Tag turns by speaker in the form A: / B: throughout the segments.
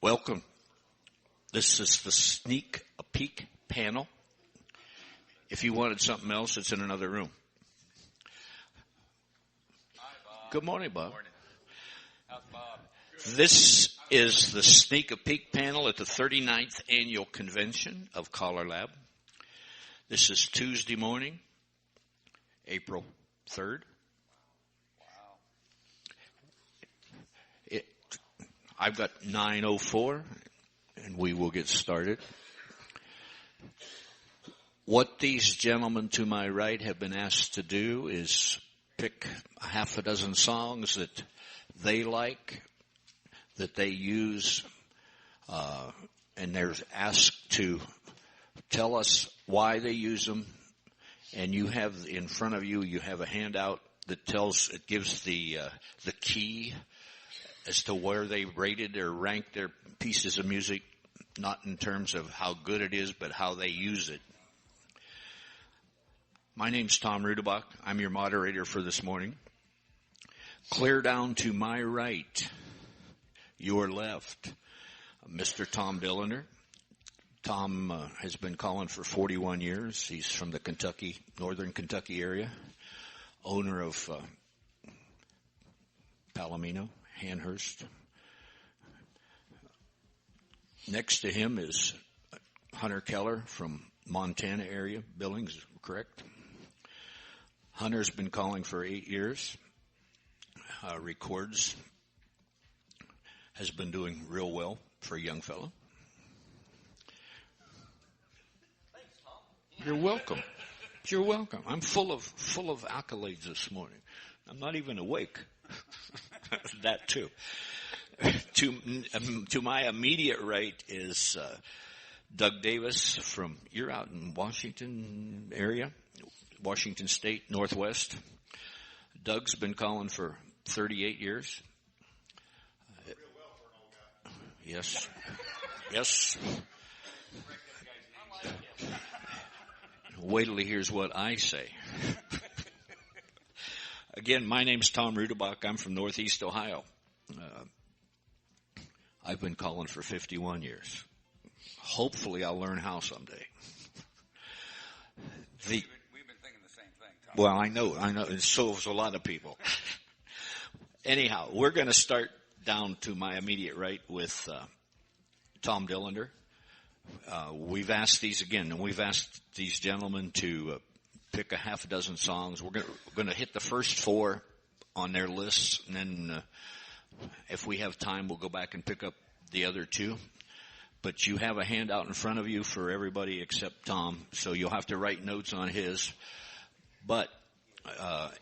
A: Welcome. This is the sneak peek panel. If you wanted something else, it's in another room.
B: Hi, Bob.
A: Good morning, Bob.
B: Good morning. How's Bob?
A: This is the sneak peek panel at the 39th annual convention of CALLERLAB. This is Tuesday morning, April 3rd. I've got 9:04, and we will get started. What these gentlemen to my right have been asked to do is pick a half a dozen songs that they like, that they use, and they're asked to tell us why they use them. And you have in front of you, you have a handout that gives the key as to where they rated or ranked their pieces of music, not in terms of how good it is, but how they use it. My name's Tom Rudebock. I'm your moderator for this morning. Clear down to my right, your left, Mr. Tom Dillander. Tom has been calling for 41 years. He's from the northern Kentucky area, owner of Palomino, Hanhurst. Next to him is Hunter Keller from Montana area, Billings, correct? Hunter's been calling for 8 years. Records, has been doing real well for a young fellow.
B: Thanks, Tom.
A: You're welcome. You're welcome. I'm full of accolades this morning. I'm not even awake. That too. To my immediate right is Doug Davis you're out in Washington area, Washington State, Northwest. Doug's been calling for 38 years.
B: Real well for an old guy.
A: Yes. Yes. Wait till he hears what I say. Again, my name's Tom Rudebock. I'm from Northeast Ohio. I've been calling for 51 years. Hopefully I'll learn how someday.
B: We've been thinking the same thing, Tom.
A: Well, I know, and so has a lot of people. Anyhow, we're going to start down to my immediate right with Tom Dillander. We've asked these gentlemen to pick a half a dozen songs. We're going to hit the first four on their lists, and then if we have time, we'll go back and pick up the other two. But you have a handout in front of you for everybody except Tom, so you'll have to write notes on his. But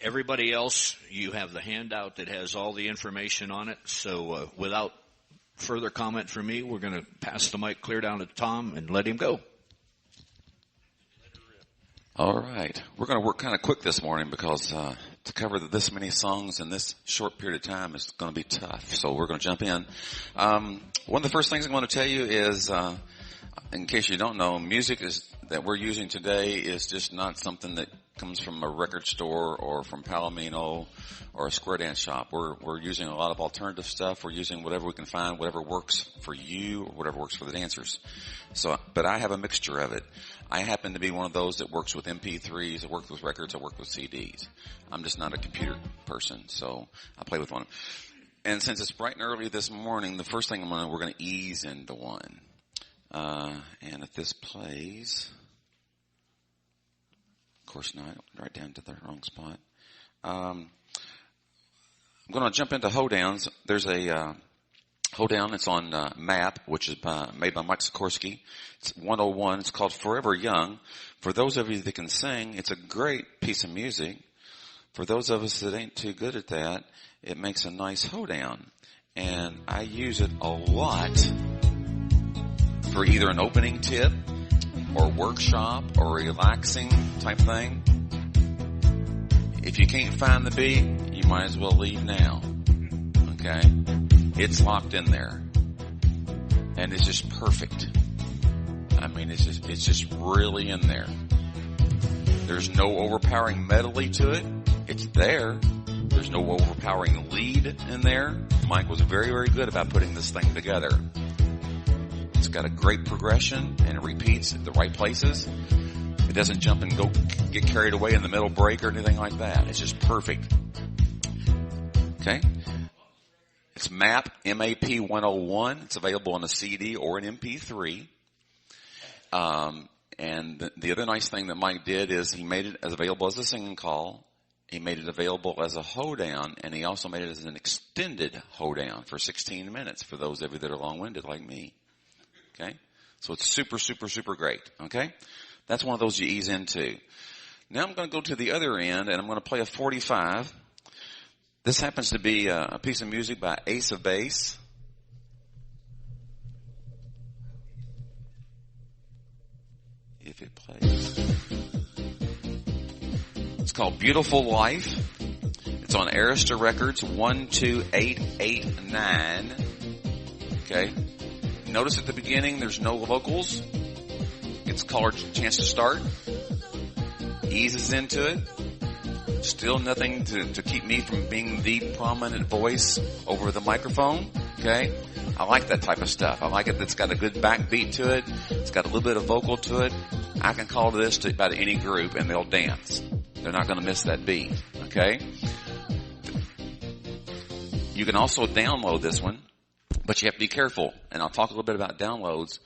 A: everybody else, you have the handout that has all the information on it. So without further comment from me, we're going to pass the mic clear down to Tom and let him go.
C: All right. We're going to work kind of quick this morning because to cover this many songs in this short period of time is going to be tough. So we're going to jump in. One of the first things I want to tell you is, in case you don't know, music that we're using today is just not something that comes from a record store or from Palomino or a square dance shop. We're using a lot of alternative stuff. We're using whatever we can find, whatever works for you, or whatever works for the dancers. But I have a mixture of it. I happen to be one of those that works with MP3s, I work with records, I work with CDs. I'm just not a computer person, so I play with one. And since it's bright and early this morning, the first thing we're going to ease into one. And if this plays, of course not, right down to the wrong spot. I'm going to jump into hoedowns. There's a hoedown. It's on MAP, which is made by Mike Sikorsky. It's 101. It's called Forever Young. For those of you that can sing, it's a great piece of music. For those of us that ain't too good at that, it makes a nice hoedown. And I use it a lot for either an opening tip or workshop or relaxing type thing. If you can't find the beat, you might as well leave now. Okay? It's locked in there. And it's just perfect. I mean, it's just really in there. There's no overpowering medley to it. It's there. There's no overpowering lead in there. Mike was very, very good about putting this thing together. got a great progression and it repeats at the right places. It doesn't jump and get carried away in the middle break or anything like that. It's just perfect. Okay. It's MAP, M-A-P 101. It's available on a CD or an MP3. And the other nice thing that Mike did is he made it as available as a singing call. He made it available as a hoedown, and he also made it as an extended hoedown for 16 minutes for those of you that are long-winded like me. Okay? So it's super, super, super great. Okay? That's one of those you ease into. Now I'm going to go to the other end, and I'm going to play a 45. This happens to be a piece of music by Ace of Base. If it plays. It's called Beautiful Life. It's on Arista Records 12889. Okay. Notice at the beginning there's no vocals. It's caller chance to start. Eases into it. Still nothing to keep me from being the prominent voice over the microphone. Okay. I like that type of stuff. I like it. It's got a good backbeat to it. It's got a little bit of vocal to it. I can call this to about any group and they'll dance. They're not going to miss that beat. Okay? You can also download this one, but you have to be careful. And I'll talk a little bit about downloads.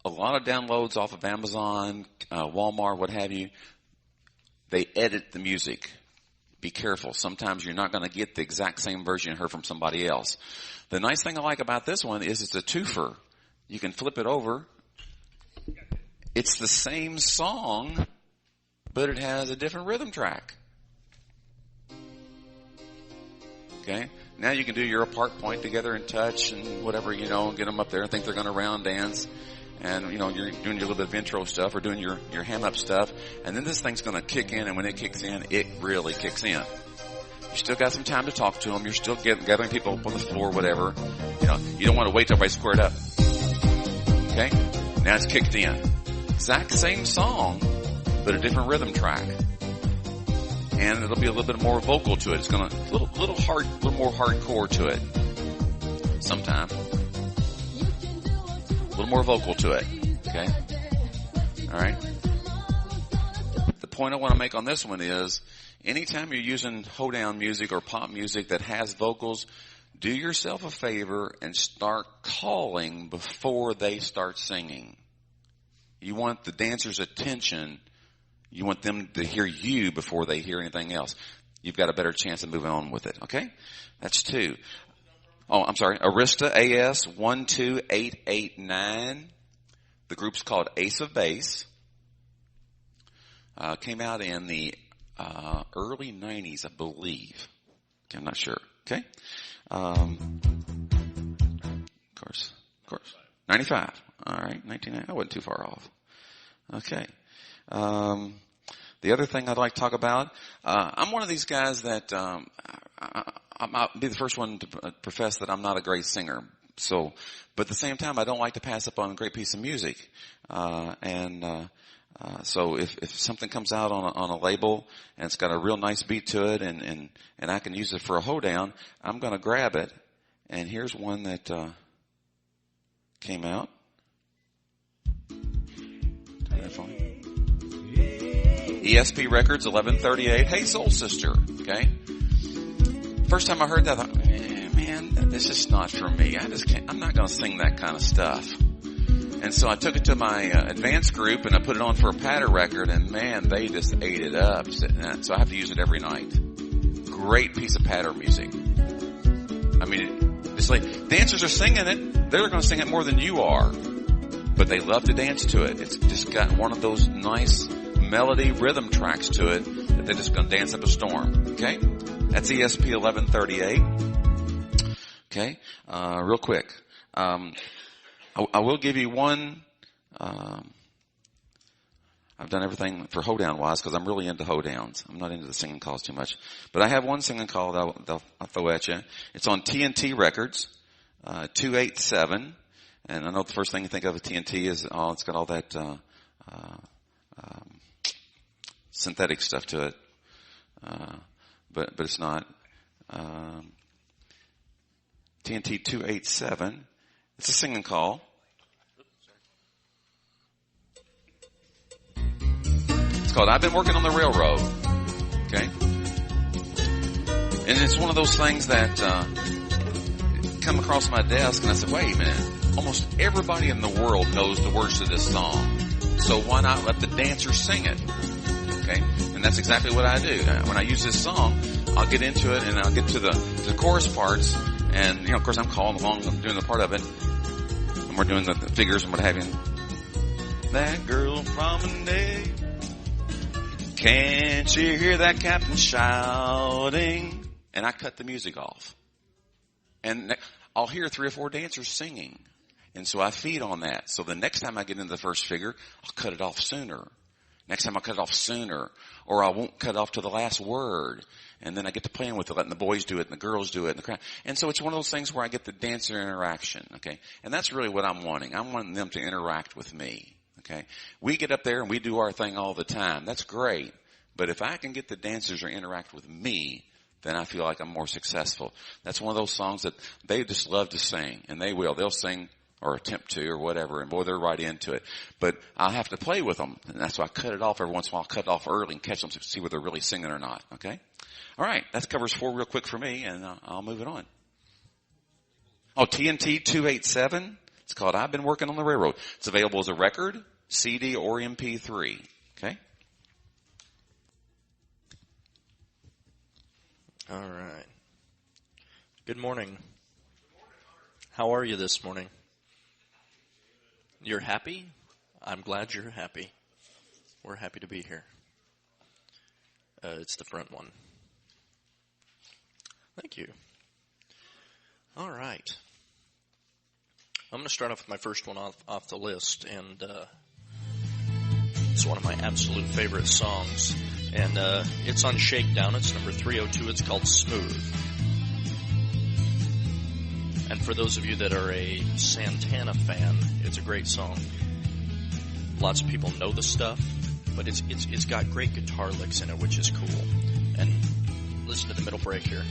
C: A lot of downloads off of Amazon, Walmart, what have you, they edit the music. Be careful. Sometimes you're not going to get the exact same version you heard from somebody else. The nice thing I like about this one is it's a twofer. You can flip it over. It's the same song, but it has a different rhythm track. Okay? Now you can do your apart point together and touch and whatever, get them up there and think they're going to round dance. And, you're doing your little bit of intro stuff or doing your ham up stuff. And then this thing's going to kick in, and when it kicks in, it really kicks in. You still got some time to talk to them. You're still gathering people up on the floor, whatever. You don't want to wait till everybody's squared up. Okay? Now it's kicked in. Exact same song, but a different rhythm track. And it'll be a little bit more vocal to it. It's going to, a little more hardcore to it. Sometime. A little more vocal to it. Okay? Alright? The point I want to make on this one is, anytime you're using hoedown music or pop music that has vocals, do yourself a favor and start calling before they start singing. You want the dancer's attention. You want them to hear you before they hear anything else. You've got a better chance of moving on with it. Okay? That's 2. Oh, I'm sorry. Arista AS 12889. The group's called Ace of Base. Came out in the early 90s, I believe. Okay, I'm not sure. Okay? Of course. 95. All right, 1990. I wasn't too far off. Okay. The other thing I'd like to talk about, I'm one of these guys that I'll be the first one to profess that I'm not a great singer. So, but at the same time, I don't like to pass up on a great piece of music. So if something comes out on a label and it's got a real nice beat to it and I can use it for a hoedown, I'm going to grab it. And here's one that came out. ESP Records 1138. Hey Soul Sister. Okay. First time I heard that, I thought, man, this is not for me. I'm not going to sing that kind of stuff. And so I took it to my advanced group and I put it on for a patter record, and man, they just ate it up. So I have to use it every night. Great piece of patter music. I mean, it's like dancers are singing it. They're going to sing it more than you are, but they love to dance to it. It's just got one of those nice melody rhythm tracks to it that they're just going to dance up a storm. Okay, that's ESP 1138. Okay, real quick. I will give you one. I've done everything for hoedown wise because I'm really into hoedowns. I'm not into the singing calls too much, but I have one singing call that I'll throw at you. It's on TNT Records, 287, and I know the first thing you think of with TNT is it's got all that synthetic stuff to it, but it's not. TNT 287. It's a singing call. It's called I've Been Working on the Railroad. Okay? And it's one of those things that come across my desk, and I said, wait a minute. Almost everybody in the world knows the words to this song. So why not let the dancers sing it? Okay? And that's exactly what I do. When I use this song, I'll get into it, and I'll get to the chorus parts, and, of course, I'm calling along, I'm doing the part of it, and we're doing the figures and what have you. That girl promenade, can't you hear that captain shouting? And I cut the music off. And I'll hear 3 or 4 dancers singing. And so I feed on that. So the next time I get into the first figure, I'll cut it off sooner. Next time I'll cut it off sooner. Or I won't cut it off to the last word. And then I get to playing with it, letting the boys do it and the girls do it. And the crowd. And so it's one of those things where I get the dancer interaction. Okay. And that's really what I'm wanting. I'm wanting them to interact with me. Okay. We get up there and we do our thing all the time. That's great. But if I can get the dancers to interact with me, then I feel like I'm more successful. That's one of those songs that they just love to sing. And they will. They'll sing or attempt to or whatever. And boy, they're right into it. But I'll have to play with them. And that's why I cut it off every once in a while. I'll cut it off early and catch them to see whether they're really singing or not. Okay? All right. That covers 4 real quick for me. And I'll move it on. Oh, TNT 287. It's called I've Been Working on the Railroad. It's available as a record, CD, or MP3. Okay?
D: All right. Good morning. How are you this morning? You're happy? I'm glad you're happy. We're happy to be here. It's the front one. Thank you. All right. I'm going to start off with my first one off the list, and it's one of my absolute favorite songs, and it's on Shakedown. It's number 302. It's called Smooth. And for those of you that are a Santana fan, it's a great song. Lots of people know the stuff, but it's got great guitar licks in it, which is cool. And listen to the middle break here.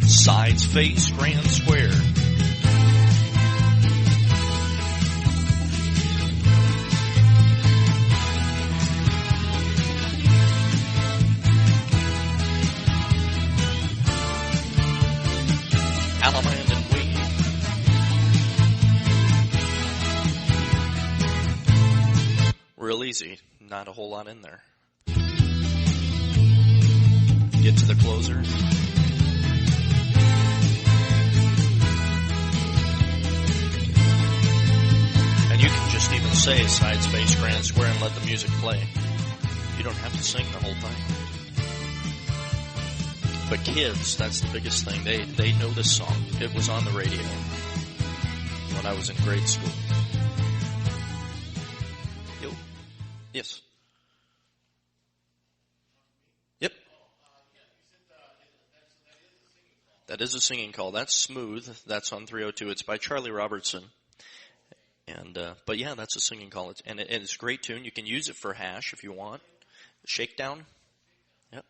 D: Sides face grand square. Allemande and weave. Real easy. Not a whole lot in there. Get to the closer. You can just even say side space grand square and let the music play. You don't have to sing the whole thing. But kids, that's the biggest thing. They know this song. It was on the radio when I was in grade school. Yo. Yes. Yep. That is a singing call. That's Smooth. That's on 302. It's by Charlie Robertson. And but yeah, that's a singing call. And it's a great tune. You can use it for hash if you want. Shakedown. Yep.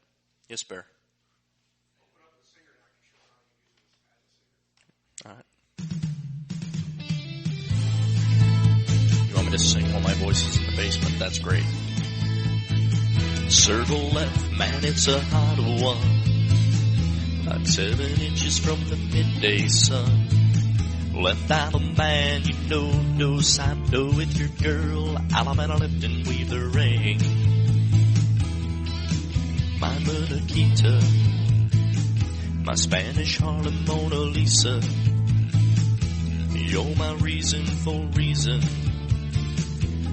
D: Yes, Bear. All right. You want me to sing while my voice is in the basement? That's great. Circle left, man, it's a hot one. About 7 inches from the midday sun. Left Allemande, you know, no side, no with your girl. Allemande left and weave the ring. My Munaquita, my Spanish Harlem Mona Lisa. You're my reason for reason.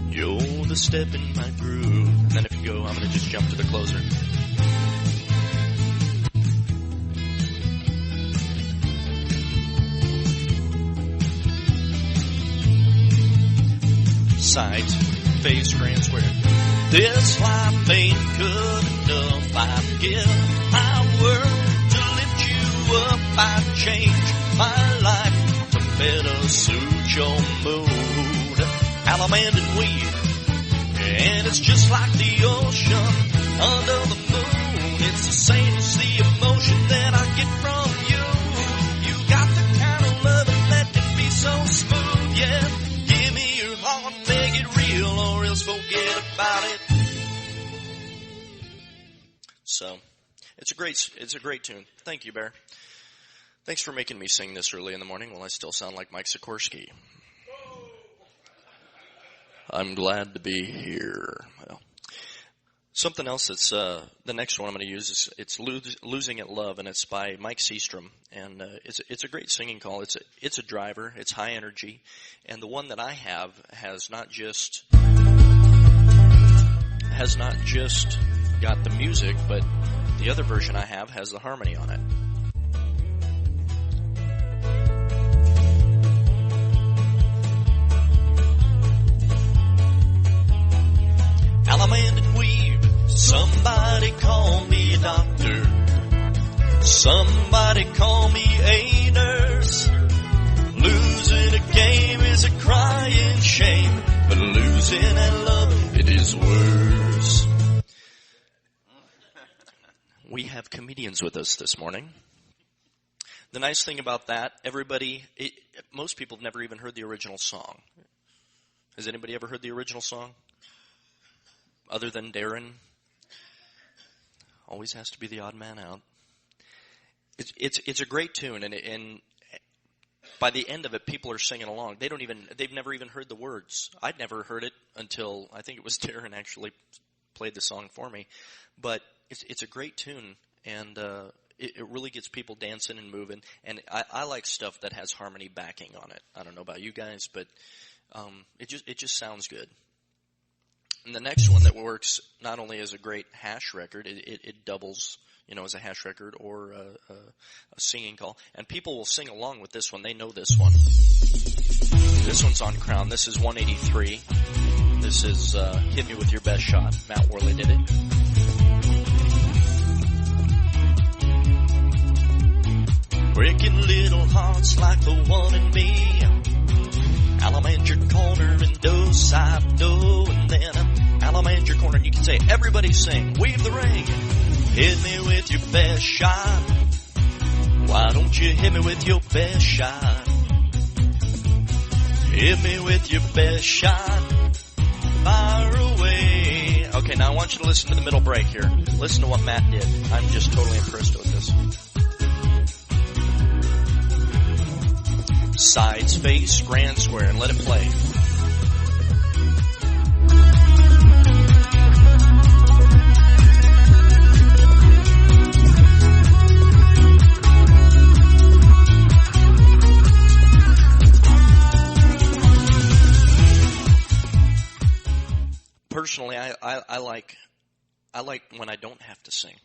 D: You're the step in my groove. And then if you go, I'm going to just jump to the closer. Sides, face, grand square. This life ain't good enough. I'd give my world to lift you up. I'd change my life to better suit your mood. Allemande and weave, and it's just like the ocean under the moon. It's the same as the emotion that I get from you. You got the kind of loving that can be so smooth, yeah.
E: it's a great tune. Thank you, Bear. Thanks for making me sing this early in the morning while I still sound like Mike Sikorsky. I'm glad to be here. Well, something else that's the next one I'm going to use is it's Losing at Love, and it's by Mike Seastrom, and it's a great singing call. It's a driver. It's high energy, and the one that I have has not just got the music, but the other version I have has the harmony on it.
D: Allemande and weave, somebody call me a doctor. Somebody call me a nurse. Losing a game is a crying shame, but losing at love, it is worse.
E: We have comedians with us this morning. The nice thing about that, most people have never even heard the original song. Has anybody ever heard the original song? Other than Darren? Always has to be the odd man out. It's a great tune, and by the end of it, people are singing along. They've never even heard the words. I'd never heard it until I think it was Darren actually played the song for me. But it's a great tune, and it really gets people dancing and moving. And I like stuff that has harmony backing on it. I don't know about you guys, but it just sounds good. And the next one that works not only as a great hash record, it doubles, as a hash record or a singing call. And people will sing along with this one. They know this one. This one's on Crown. This is 183. This is Hit Me With Your Best Shot. Matt Worley did it.
D: Breaking little hearts like the one in me. Allemande corner and do side do, and then Allemande corner, and you can say, everybody sing, weave the ring. Hit me with your best shot. Why don't you hit me with your best shot? Hit me with your best shot. Fire away.
E: Okay, now I want you to listen to the middle break here. Listen to what Matt did. I'm just totally impressed with this. Sides, face, grand square, and let it play. Personally, I like when I don't have to sing.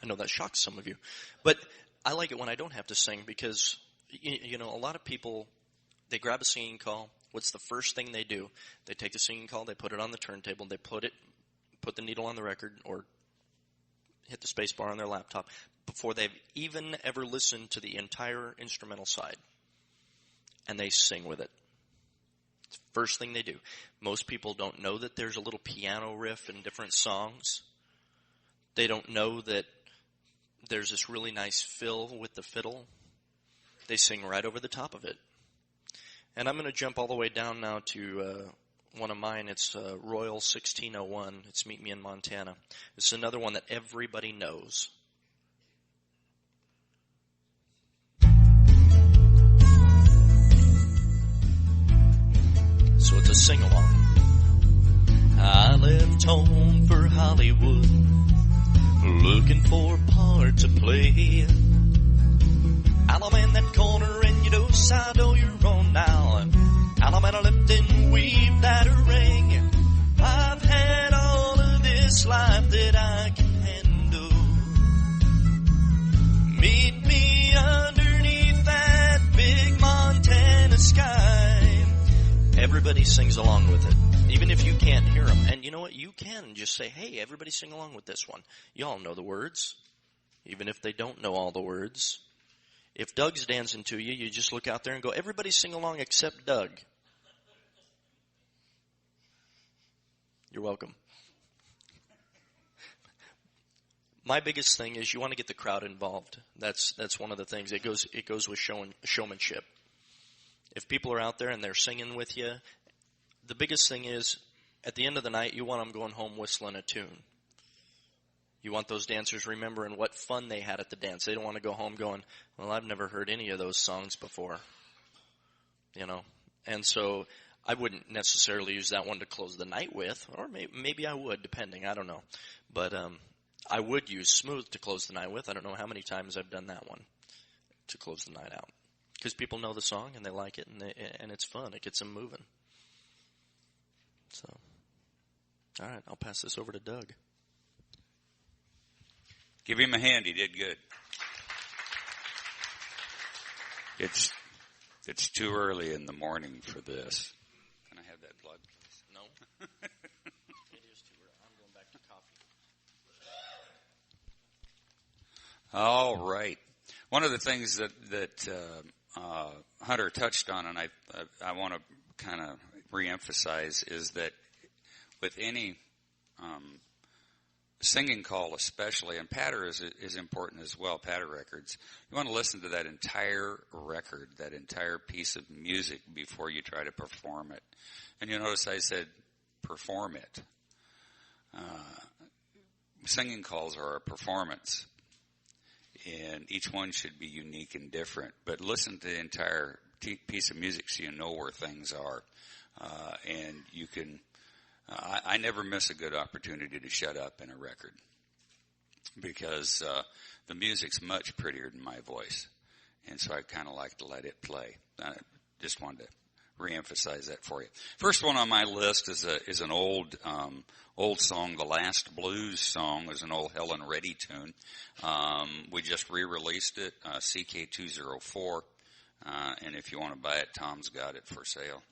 E: I know that shocks some of you, but I like it when I don't have to sing because a lot of people, they grab a singing call. What's the first thing they do? They take the singing call, they put it on the turntable, they put the needle on the record or hit the space bar on their laptop before they've even ever listened to the entire instrumental side. And they sing with it. It's the first thing they do. Most people don't know that there's a little piano riff in different songs. They don't know that there's this really nice fill with the fiddle. They sing right over the top of it. And I'm going to jump all the way down now to one of mine. It's Royal 1601. It's Meet Me in Montana. It's another one that everybody knows. So it's a sing-along.
D: I left home for Hollywood, looking for a part to play. Allemande that corner and you know side, oh, you're on now. Allemande lift and weave that ring. I've had all of this life that I can handle. Meet me underneath that big Montana sky.
E: Everybody sings along with it, even if you can't hear them. And you know what? You can just say, hey, everybody sing along with this one. You all know the words, even if they don't know all the words. If Doug's dancing to you, you just look out there and go, everybody sing along except Doug. You're welcome. My biggest thing is you want to get the crowd involved. That's one of the things. It goes with showmanship. If people are out there and they're singing with you, the biggest thing is at the end of the night, you want them going home whistling a tune. You want those dancers remembering what fun they had at the dance. They don't want to go home going, well, I've never heard any of those songs before. You know, and so I wouldn't necessarily use that one to close the night with, or maybe I would, depending. I don't know. But I would use Smooth to close the night with. I don't know how many times I've done that one to close the night out. Because people know the song and they like it, and it's fun. It gets them moving. So, all right, I'll pass this over to Doug.
F: Give him a hand. He did good. It's too early in the morning for this. Can I have that plug, please?
E: No. It is too early. I'm going back to coffee.
F: All right. One of the things that Hunter touched on, and I want to kind of reemphasize, is that with any singing call especially, and patter is important as well, patter records, you want to listen to that entire record, that entire piece of music before you try to perform it. And you notice I said perform it. Singing calls are a performance, and each one should be unique and different. But listen to the entire piece of music so you know where things are. And you can... I never miss a good opportunity to shut up in a record because the music's much prettier than my voice, and so I kind of like to let it play. I just wanted to reemphasize that for you. First one on my list is an old song. The Last Blues song is an old Helen Reddy tune. We just re-released it, CK204, and if you want to buy it, Tom's got it for sale.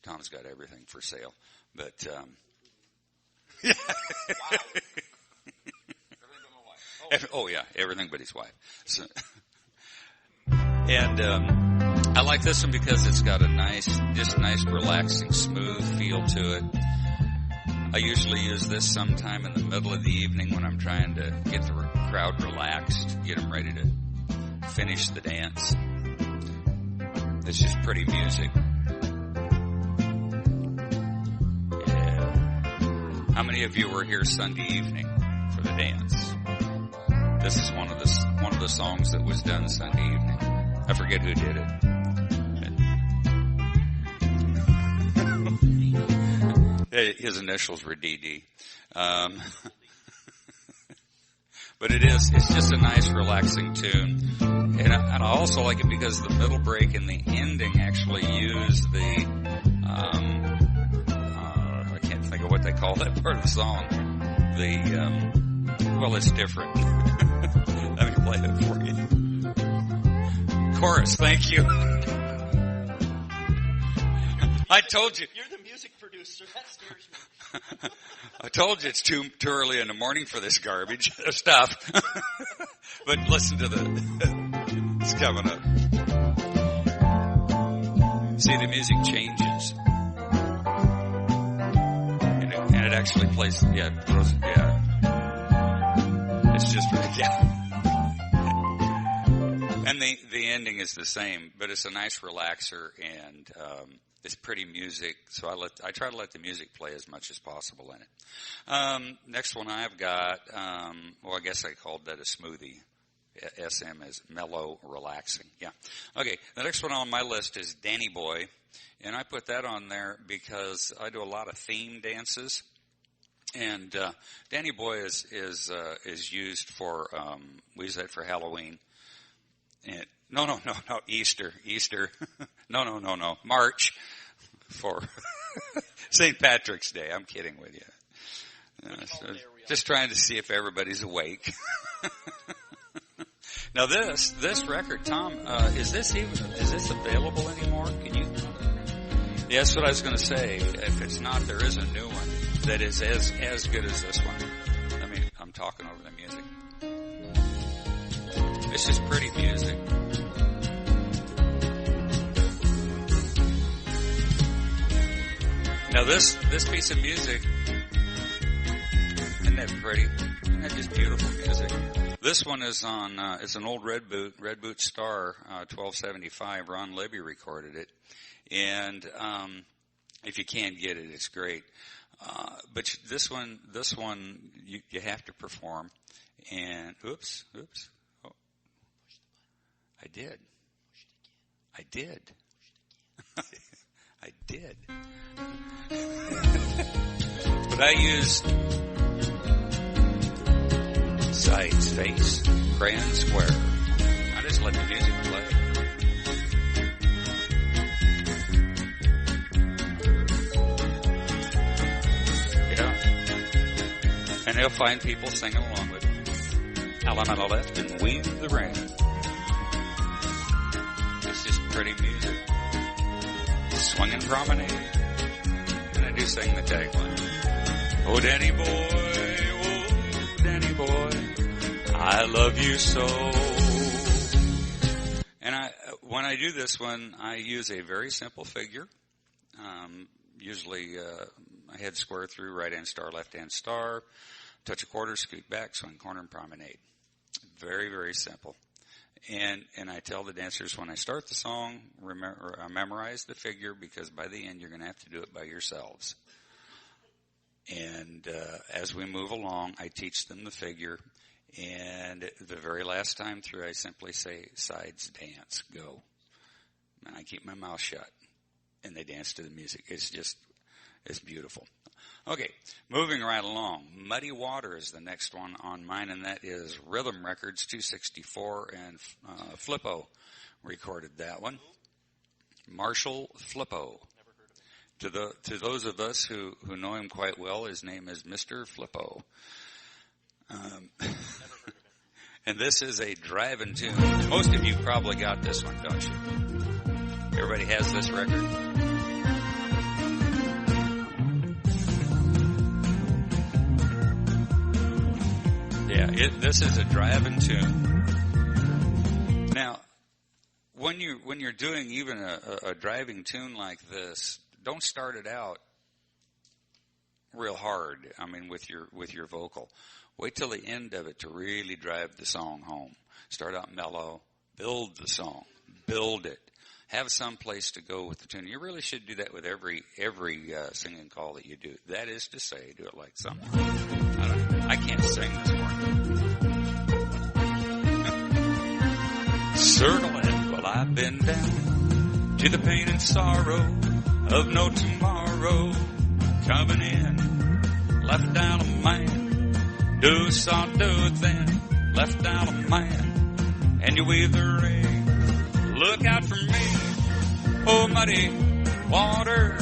F: Tom's got everything for sale. But, yeah. Oh yeah, everything but his wife. So, and, I like this one because it's got a nice, relaxing, smooth feel to it. I usually use this sometime in the middle of the evening when I'm trying to get the crowd relaxed, get them ready to finish the dance. It's just pretty music. How many of you were here Sunday evening for the dance? This is one of the songs that was done Sunday evening. I forget who did it. His initials were DD. But it's just a nice relaxing tune. And I also like it because the middle break and the ending actually use the, think of what they call that part of the song. Well, it's different. Let me play it for you. Chorus, thank you. I told you.
E: You're the music producer. That scares me.
F: I told you it's too early in the morning for this garbage stuff. But listen to it's coming up. See, the music changes. And it actually plays, it's just, And the ending is the same, but it's a nice relaxer, and it's pretty music, so I try to let the music play as much as possible in it. Next one I've got, I guess I called that a smoothie. SM is mellow, relaxing. Yeah. Okay, the next one on my list is Danny Boy. And I put that on there because I do a lot of theme dances, and Danny Boy is used for we use that for Halloween. And no, Easter, no, March for St. Patrick's Day. I'm kidding with you. So just trying to see if everybody's awake. Now this record, Tom, is this available anymore? Can you? Yeah, that's what I was going to say. If it's not, there is a new one that is as good as this one. I mean, I'm talking over the music. It's just pretty music. Now this piece of music, isn't that pretty? Isn't that just beautiful music? This one is on, it's an old Red Boot Star, 1275. Ron Libby recorded it. And, if you can't get it, it's great. But this one, you have to perform. And oops. Oh, I did. I did. But I used sides, face, crayon, square. I just let the music play. Yeah. And they'll find people singing along with it. Allen on the left and weave the rain. It's just pretty music. Swinging promenade. And I do sing the tagline. Oh, Danny boy, I love you so. And when I do this one, I use a very simple figure. Usually, I head square through, right hand star, left hand star, touch a quarter, scoot back, swing corner, and promenade. Very, very simple. And I tell the dancers when I start the song, memorize the figure, because by the end you're going to have to do it by yourselves. And as we move along, I teach them the figure. And the very last time through, I simply say, sides, dance, go. And I keep my mouth shut. And they dance to the music. It's beautiful. Okay, moving right along. Muddy Water is the next one on mine, and that is Rhythm Records 264, and Flippo recorded that one. Marshall Flippo. To those of us who know him quite well, his name is Mr. Flippo. And this is a driving tune. Most of you probably got this one, don't you? Everybody has this record? Yeah, this is a driving tune. Now, when you're doing even a driving tune like this, don't start it out real hard. I mean, with your vocal. Wait till the end of it to really drive the song home. Start out mellow, build the song, build it. Have some place to go with the tune. You really should do that with every singing call that you do. That is to say, do it like something. I can't sing this morning. Circling, well, I've been down to the pain and sorrow of no tomorrow. Coming in, left out a man, do sawtooth then, left out a man, and you weave the ring. Look out for me, oh muddy water.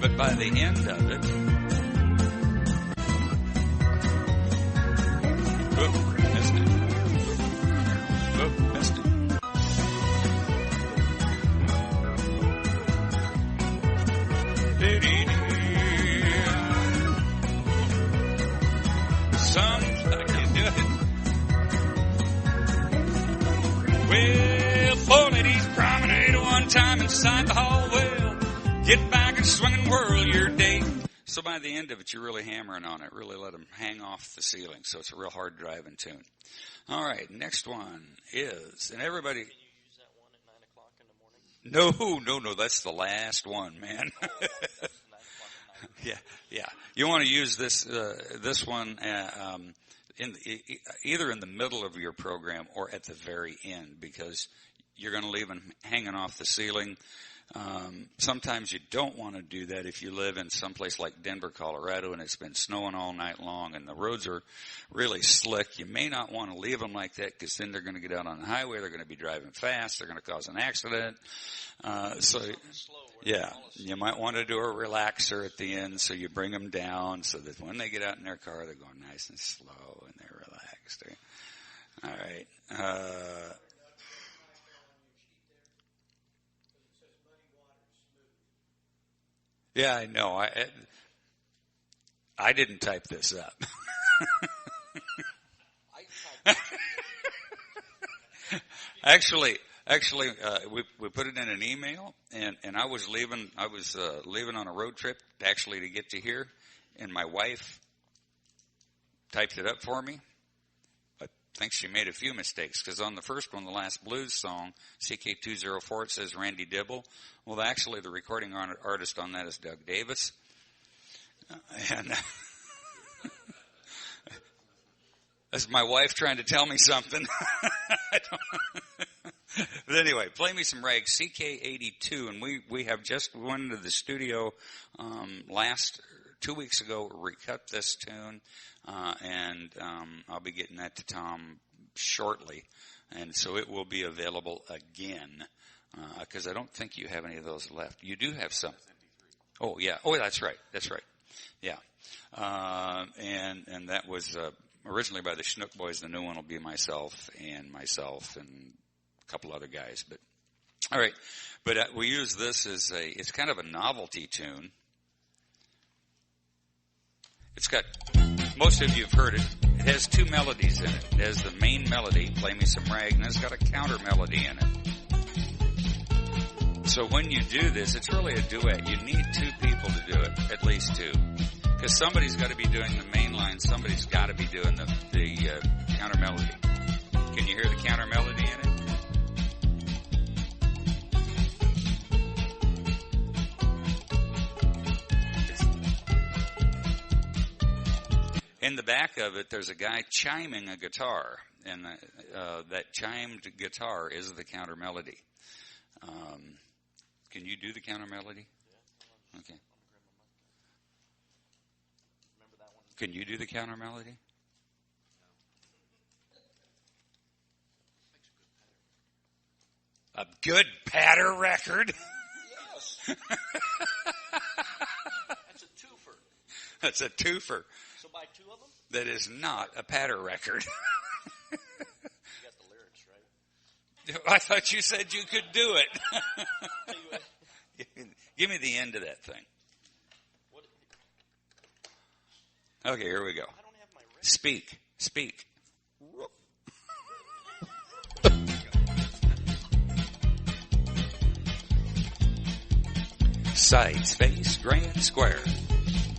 F: But by the end of it, missed it. Missed it. Well, four ladies promenade one time inside the hall. Well, get back and swing and whirl your day. So by the end of it, you're really hammering on it. Really let them hang off the ceiling. So it's a real hard driving tune. All right, next one is, and everybody.
E: Can you use that one at 9 o'clock in the morning?
F: No, that's the last one, man.
E: Oh, that's 9 o'clock at night.
F: Yeah. You want to use this one either in the middle of your program or at the very end, because you're going to leave them hanging off the ceiling. Sometimes you don't want to do that if you live in someplace like Denver, Colorado, and it's been snowing all night long and the roads are really slick. You may not want to leave them like that, because then they're going to get out on the highway. They're going to be driving fast. They're going to cause an accident. Yeah, you might want to do a relaxer at the end, so you bring them down so that when they get out in their car, they're going nice and slow and they're relaxed. All right. Yeah, I know. I didn't type this up. Actually, we put it in an email, and I was leaving on a road trip actually to get to here, and my wife typed it up for me. I think she made a few mistakes, because on the first one, the last blues song, CK204, it says Randy Dibble. Well, actually, the recording artist on that is Doug Davis. And that's my wife trying to tell me something. But anyway, play me some rags, CK82, and we have just went into the studio 2 weeks ago, recut this tune, and I'll be getting that to Tom shortly, and so it will be available again, because I don't think you have any of those left. You do have some. Oh yeah. Oh, that's right. Yeah. And that was originally by the Schnook Boys. The new one will be myself and a couple other guys. But all right. But we use this as it's kind of a novelty tune. It's got, most of you have heard it. It has two melodies in it. It has the main melody, Play Me Some Rag, and it's got a counter melody in it. So when you do this, it's really a duet. You need two people to do it, at least two. Because somebody's got to be doing the main line, somebody's got to be doing the counter melody. Can you hear the counter melody in it? In the back of it, there's a guy chiming a guitar, and that chimed guitar is the counter melody. Can you do the counter melody? Okay. Can you do the counter melody? A good patter record?
E: Yes. That's a twofer.
F: That's a twofer.
E: So buy two of them?
F: That is not a patter record.
E: You got the lyrics, right?
F: I thought you said you could do it.
E: Tell you what.
F: Give me the end of that thing.
E: What?
F: Okay, here we go.
E: I don't have my record.
F: Speak. Sights, face, grand square.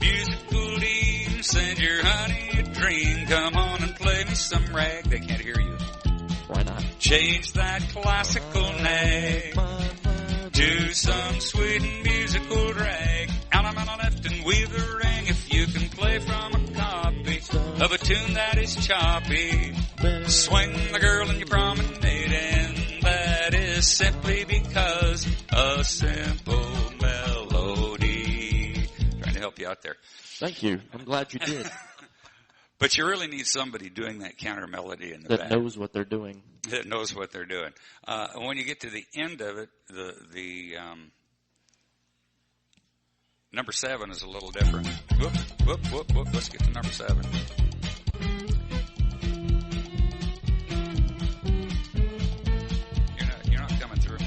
F: Musical Eve, send your honey a dream. Come on and play me some rag. They can't hear you.
E: Why not?
F: Change that classical nag to some sweet and musical drag. Out on the left and weave the ring. If you can play from a copy of a tune that is choppy, swing the girl in your promenade, and that is simply because a simple melody. Trying to help you out there.
G: Thank you. I'm glad you did.
F: But you really need somebody doing that counter melody in the back.
G: That knows what they're doing.
F: That knows what they're doing. And when you get to the end of it, the number 7 is a little different. Whoop. Let's get to number 7. You're not coming through.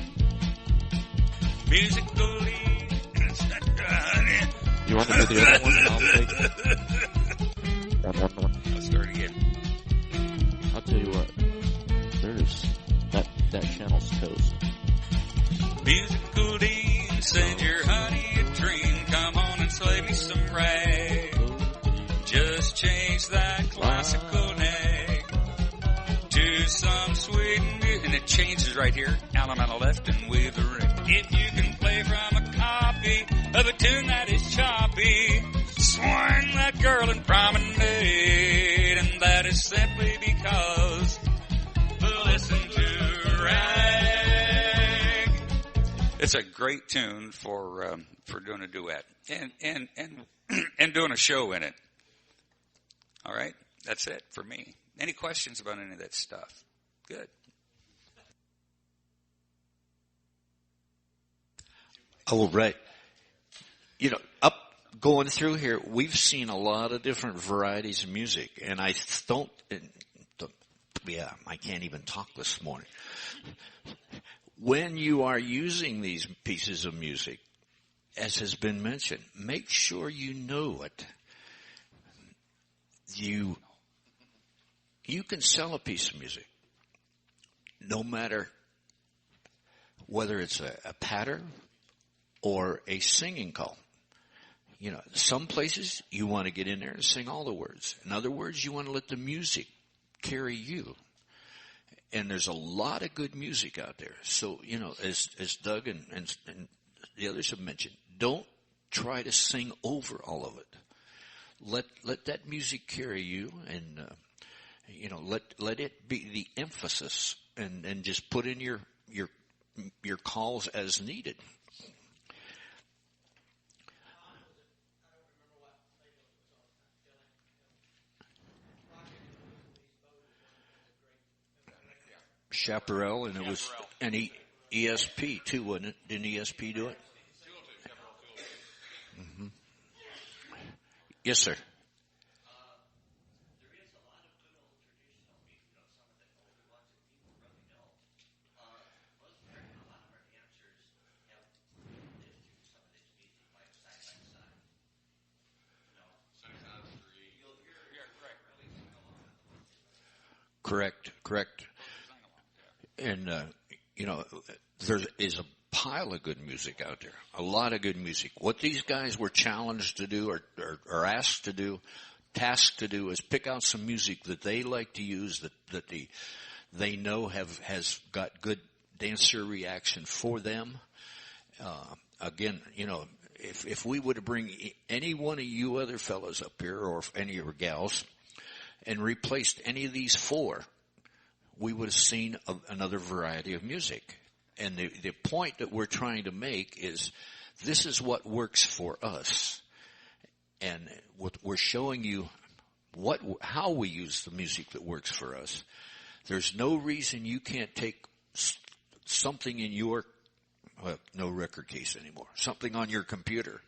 F: Musically.
G: You want to do the other one? I'll take it.
F: Let's start again.
G: I'll tell you what. There's that channel's toast.
F: Musical Dean, send your honey a dream. Come on and slay me some rag. Just change that classical nag to some sweet music. And it changes right here. Out on the left and with the ring. If you can play from a copy of a tune that is choppy, swing that girl in promenade, and that is simply because listen to rag. It's a great tune for doing a duet and doing a show in it. All right, that's it for me. Any questions about any of that stuff? Good.
A: Oh, right. Going through here, we've seen a lot of different varieties of music, and I can't even talk this morning. When you are using these pieces of music, as has been mentioned, make sure you know it. You can sell a piece of music, no matter whether it's a patter or a singing call. Some places you want to get in there and sing all the words. In other words, you want to let the music carry you. And there's a lot of good music out there. So, as Doug and the others have mentioned, don't try to sing over all of it. let that music carry you, and let it be the emphasis, and just put in your calls as needed. Chaparral, and it was an ESP too, wasn't it? Didn't ESP do it? Mm-hmm. Yes, sir. Correct. And, there is a pile of good music out there. A lot of good music. What these guys were challenged to do or asked to do, tasked to do, is pick out some music that they like to use, that they know has got good dancer reaction for them. Again, if we would have bring any one of you other fellows up here, or any of your gals, and replaced any of these four, we would have seen another variety of music. And the point that we're trying to make is, this is what works for us. And what we're showing you how we use the music that works for us. There's no reason you can't take something in your, no record case anymore, something on your computer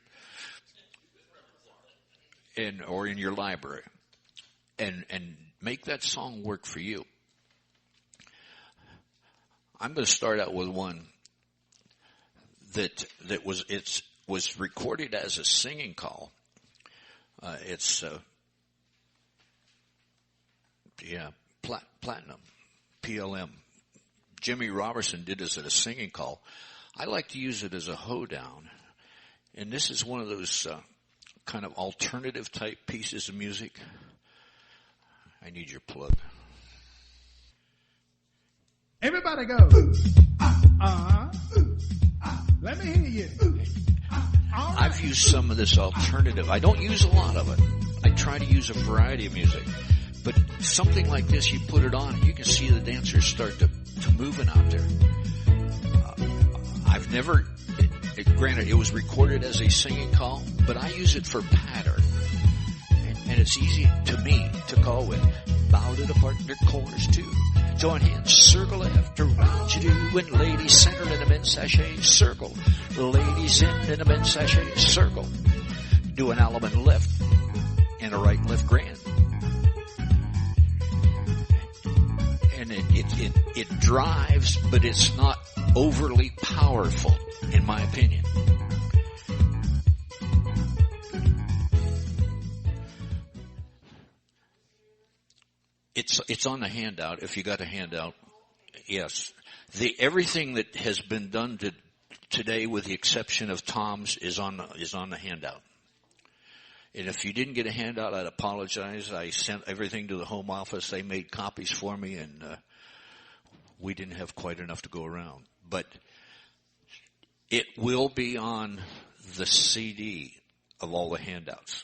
A: or in your library, and make that song work for you. I'm going to start out with one that was recorded as a singing call. It's platinum, PLM. Jimmy Robertson did this at a singing call. I like to use it as a hoedown, and this is one of those kind of alternative type pieces of music. I need your plug.
H: Everybody go. Let me hear you. Right.
A: I've used some of this alternative. I don't use a lot of it. I try to use a variety of music. But something like this, you put it on, and you can see the dancers start to moving out there. I've never, granted, it was recorded as a singing call, but I use it for pattern. And it's easy to me to call with. Bow to the partner corners too. Join hands, circle left, around you do. And ladies centered in a men's sachet, circle. Ladies in a men's sachet, circle. Do an element left and a right and left grand. And it drives, but it's not overly powerful, in my opinion. It's on the handout. If you got a handout, yes. Everything that has been done today, with the exception of Tom's, is on the handout. And if you didn't get a handout, I'd apologize. I sent everything to the home office. They made copies for me, and we didn't have quite enough to go around. But it will be on the CD of all the handouts.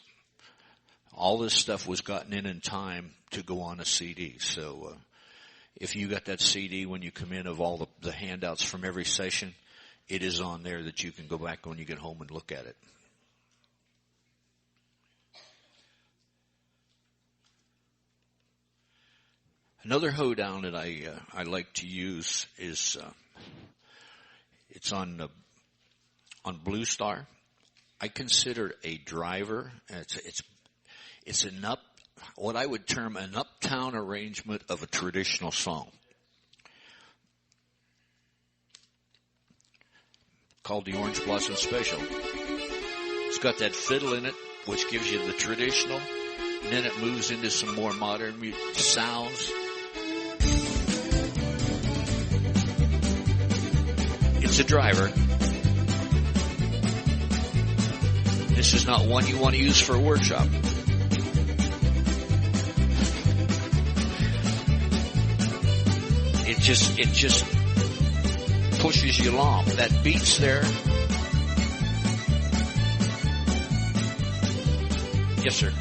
A: All this stuff was gotten in time to go on a CD. So if you got that CD when you come in of all the handouts from every session, it is on there that you can go back when you get home and look at it. Another hoedown that I like to use is it's on Blue Star. I consider a driver. It's what I would term an uptown arrangement of a traditional song, called the Orange Blossom Special. It's got that fiddle in it, which gives you the traditional, and then it moves into some more modern sounds. It's a driver. This is not one you want to use for a workshop. It just pushes you along. That beat's there. Yes, sir.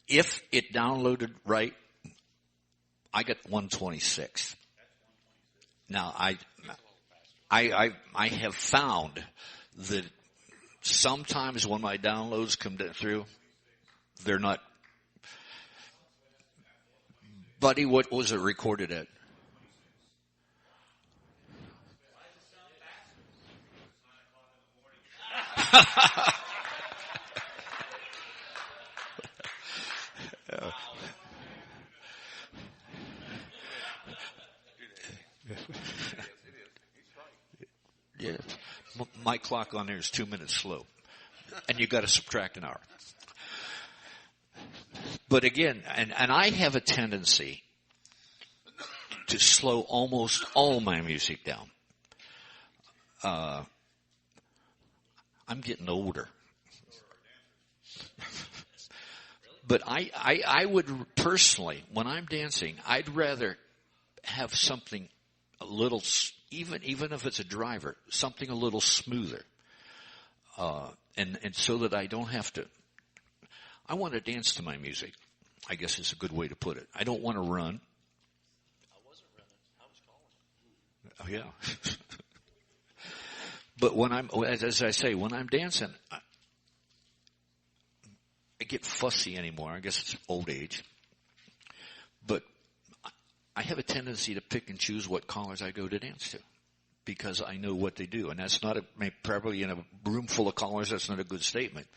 A: if it downloaded right, I got 126. Now I have found that sometimes when my downloads come through, they're not. Buddy, what was it recorded at? Yeah, my clock on there is 2 minutes slow, and you got to subtract an hour. But again, and I have a tendency to slow almost all my music down. I'm getting older. But I would personally, when I'm dancing, I'd rather have something a little, even if it's a driver, something a little smoother. And so that I don't have to, I want to dance to my music, I guess is a good way to put it. I don't want to run.
E: I wasn't running. I was calling.
A: Oh, yeah. But when as I say, when I'm dancing, I get fussy anymore. I guess it's old age. But I have a tendency to pick and choose what callers I go to dance to because I know what they do. And that's not probably in a room full of callers, that's not a good statement.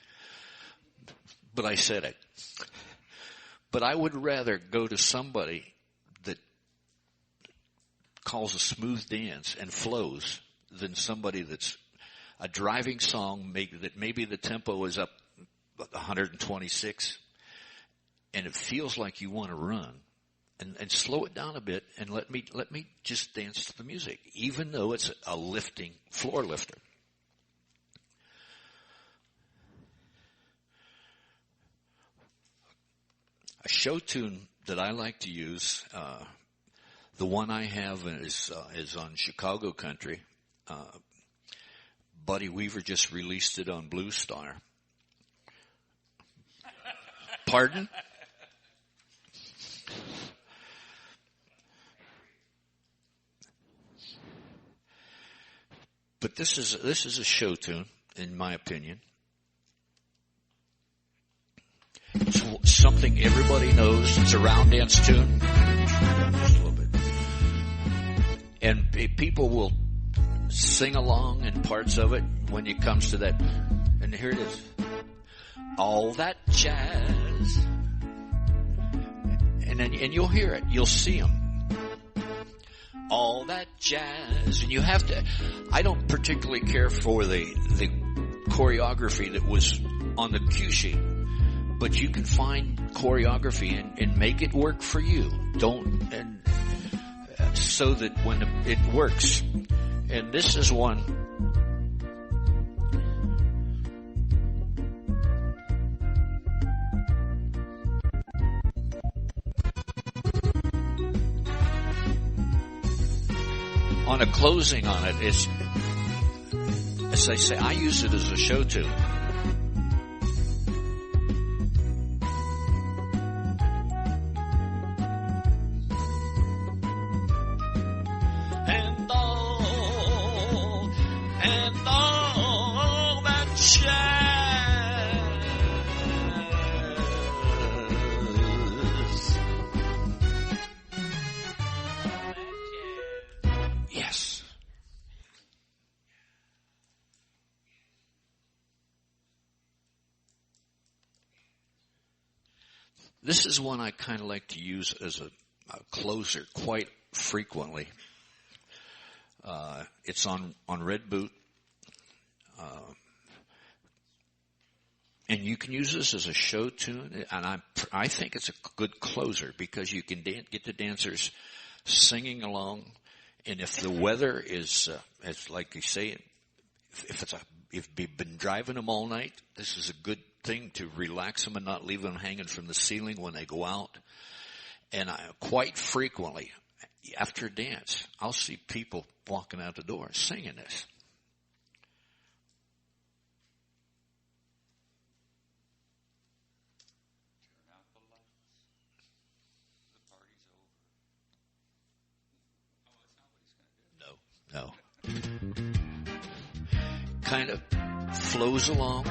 A: But I said it. But I would rather go to somebody that calls a smooth dance and flows than somebody that's a driving song that maybe the tempo is up 126 and it feels like you want to run and slow it down a bit and let me just dance to the music, even though it's a lifting floor lifter. A show tune that I like to use, the one I have is on Chicago Country. Buddy Weaver just released it on Blue Star. Pardon? But this is a show tune, in my opinion. It's something everybody knows. It's a round dance tune. Just a little bit. And people will sing along in parts of it when it comes to that. And here it is. All that jazz. And you'll hear it. You'll see them. All that jazz. And you have to, I don't particularly care for the choreography that was on the cue sheet. But you can find choreography and make it work for you. So that when it works. And this is one. On a closing on it, it's, as I say, I use it as a show tune. This is one I kind of like to use as a closer quite frequently. It's on Red Boot. And you can use this as a show tune, and I think it's a good closer because you can get the dancers singing along, and if the weather is, it's like you say, if you've been driving them all night, this is a good thing to relax them and not leave them hanging from the ceiling when they go out. And quite frequently, after a dance, I'll see people walking out the door singing this. kind of flows along.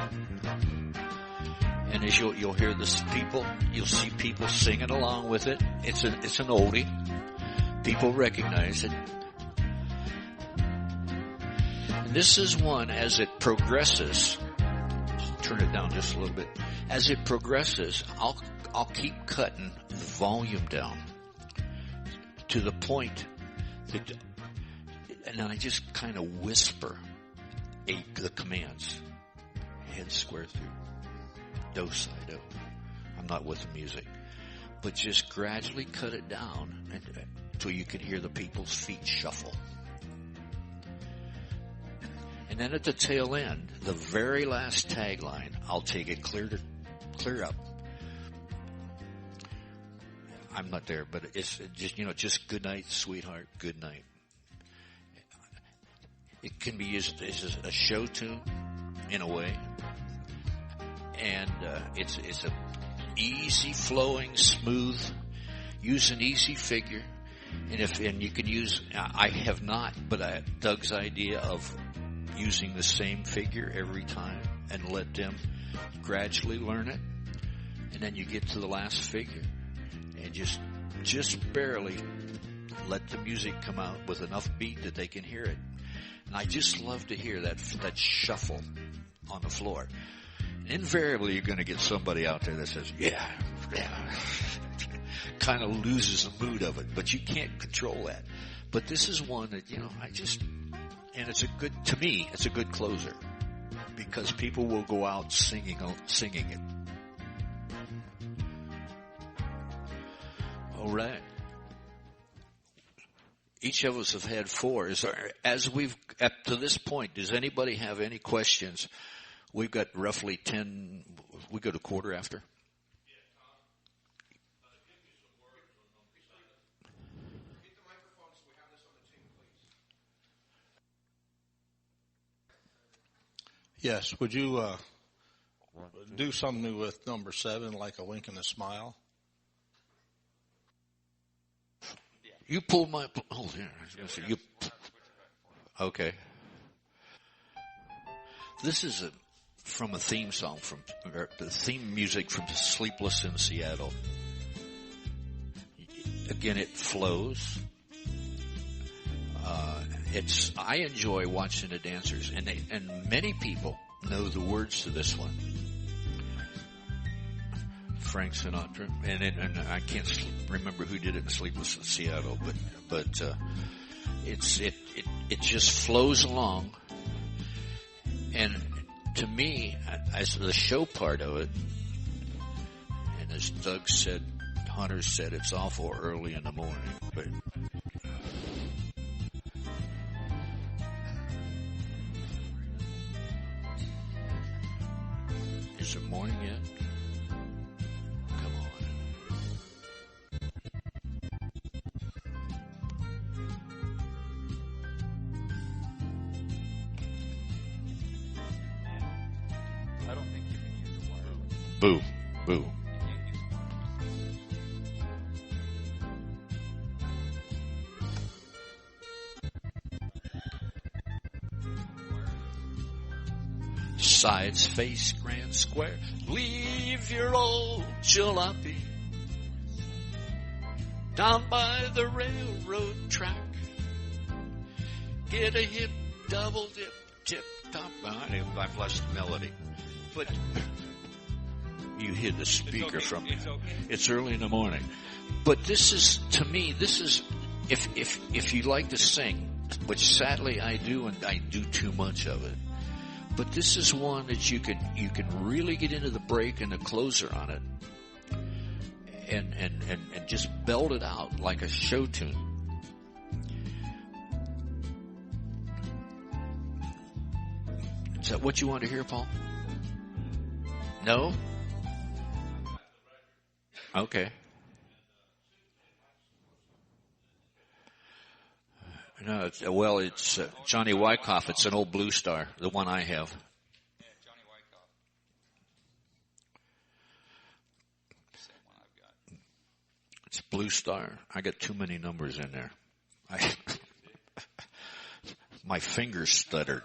A: And as you'll hear you'll see people singing along with it. It's an oldie. People recognize it. And this is one, as it progresses, turn it down just a little bit. As it progresses, I'll keep cutting the volume down to the point that, and then I just kind of whisper the commands. Head square through. Do side up. I'm not with the music. But just gradually cut it down until you can hear the people's feet shuffle. And then at the tail end, the very last tagline, I'll take it clear up. I'm not there, but it's just good night, sweetheart, good night. It can be used as a show tune in a way. And it's a easy flowing, smooth, use an easy figure. And you can use, I have not, but Doug's idea of using the same figure every time and let them gradually learn it. And then you get to the last figure and just barely let the music come out with enough beat that they can hear it. And I just love to hear that shuffle on the floor. And invariably you're going to get somebody out there that says, yeah. Kind of loses the mood of it, but you can't control that. But this is one that, and to me, it's a good closer because people will go out singing it. All right. Each of us have had 4. Up to this point, does anybody have any questions? We've got roughly 10, we go to quarter after.
I: Yes, would you do something with number 7, like a wink and a smile?
A: You pulled my. Oh, yeah. Okay. This is from a theme song the theme music from Sleepless in Seattle. Again, it flows. I enjoy watching the dancers, and many people know the words to this one. Frank Sinatra, and I can't remember who did it in Sleepless in Seattle, but it just flows along, and to me, as the show part of it, and as Doug said, Hunter said, it's awful early in the morning, but. Is it morning yet? Come on.
B: I don't think you can use the wireless.
A: Boo. Boo. Sides face grand square. Leave your old jalopy down by the railroad track. Get a hip double dip tip top. I've lost the melody, but you hear the speaker from me. It's early in the morning, but this is, to me, this is if you like to sing, which sadly I do, and I do too much of it. But this is one that you can really get into the break and the closer on it, and just belt it out like a show tune. Is that what you want to hear, Paul? No? Okay. No, it's Johnny Wyckoff. It's an old Blue Star, the one I have.
F: Yeah, Johnny Wyckoff. Same one I've got.
A: It's Blue Star. I got too many numbers in there. My fingers stuttered.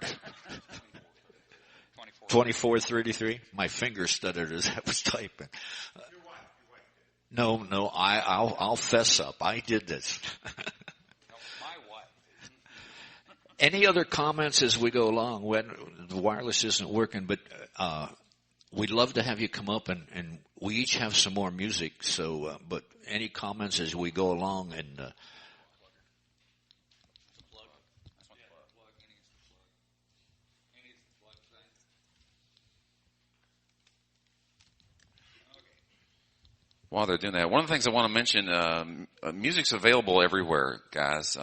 A: 2433. My finger stuttered as I was typing. No, I'll fess up. I did this. Any other comments as we go along? When the wireless isn't working, but we'd love to have you come up, and we each have some more music. So, but any comments as we go along? And
C: while they're doing that, one of the things I want to mention, music's available everywhere, guys.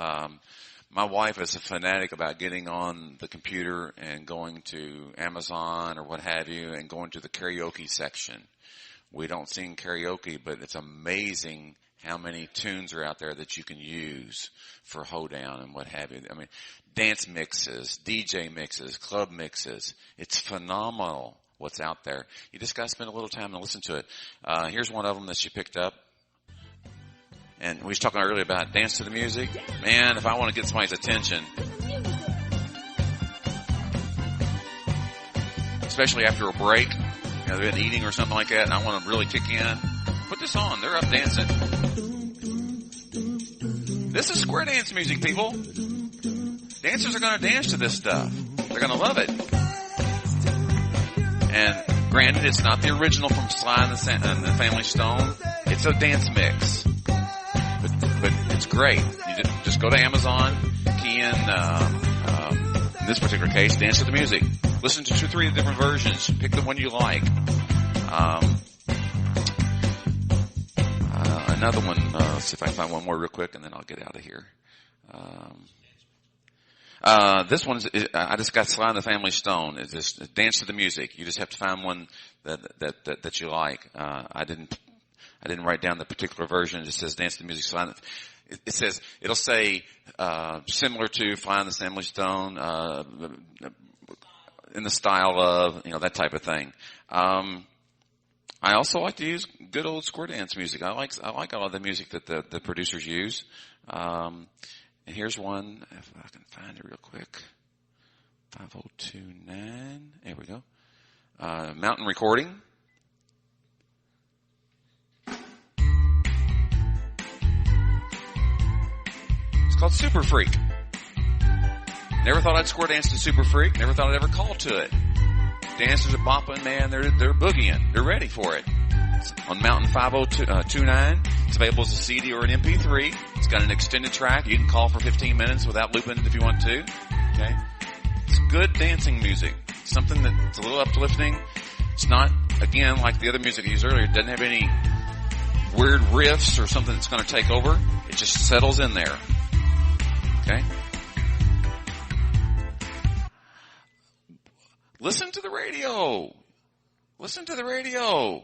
C: My wife is a fanatic about getting on the computer and going to Amazon or what have you and going to the karaoke section. We don't sing karaoke, but it's amazing how many tunes are out there that you can use for hoedown and what have you. I mean, dance mixes, DJ mixes, club mixes. It's phenomenal what's out there. You just got to spend a little time and listen to it. Here's one of them that she picked up. And we was talking earlier about dance to the music. Man, if I want to get somebody's attention, especially after a break, you know, they've been eating or something like that, and I want to really kick in, put this on. They're up dancing. This is square dance music, people. Dancers are going to dance to this stuff. They're going to love it. And granted, it's not the original from Sly and the Family Stone. It's a dance mix. But it's great. You just go to Amazon, key in this particular case, dance to the music. Listen to 2 or 3 different versions. Pick the one you like. Another one, let's see if I can find one more real quick, and then I'll get out of here. This one's, I just got Sly and the Family Stone. It's just dance to the music. You just have to find one that you like. I didn't write down the particular version. It just says dance to the music. Sly. It says, it'll say, similar to Fly on the Family Stone, in the style of, you know, that type of thing. I also like to use good old square dance music. I like all of the music that the producers use. And here's one, if I can find it real quick. 5029. There we go. Mountain Recording. It's called Super Freak. Never thought I'd square dance to Super Freak. Never thought I'd ever call to it. Dancers are bopping, man. They're boogieing. They're ready for it. It's on Mountain 5029. It's available as a CD or an MP3. It's got an extended track. You can call for 15 minutes without looping it if you want to. Okay. It's good dancing music. Something that's a little uplifting. It's not, again, like the other music I used earlier. It doesn't have any weird riffs or something that's going to take over. It just settles in there. Okay? Listen to the radio. Listen to the radio.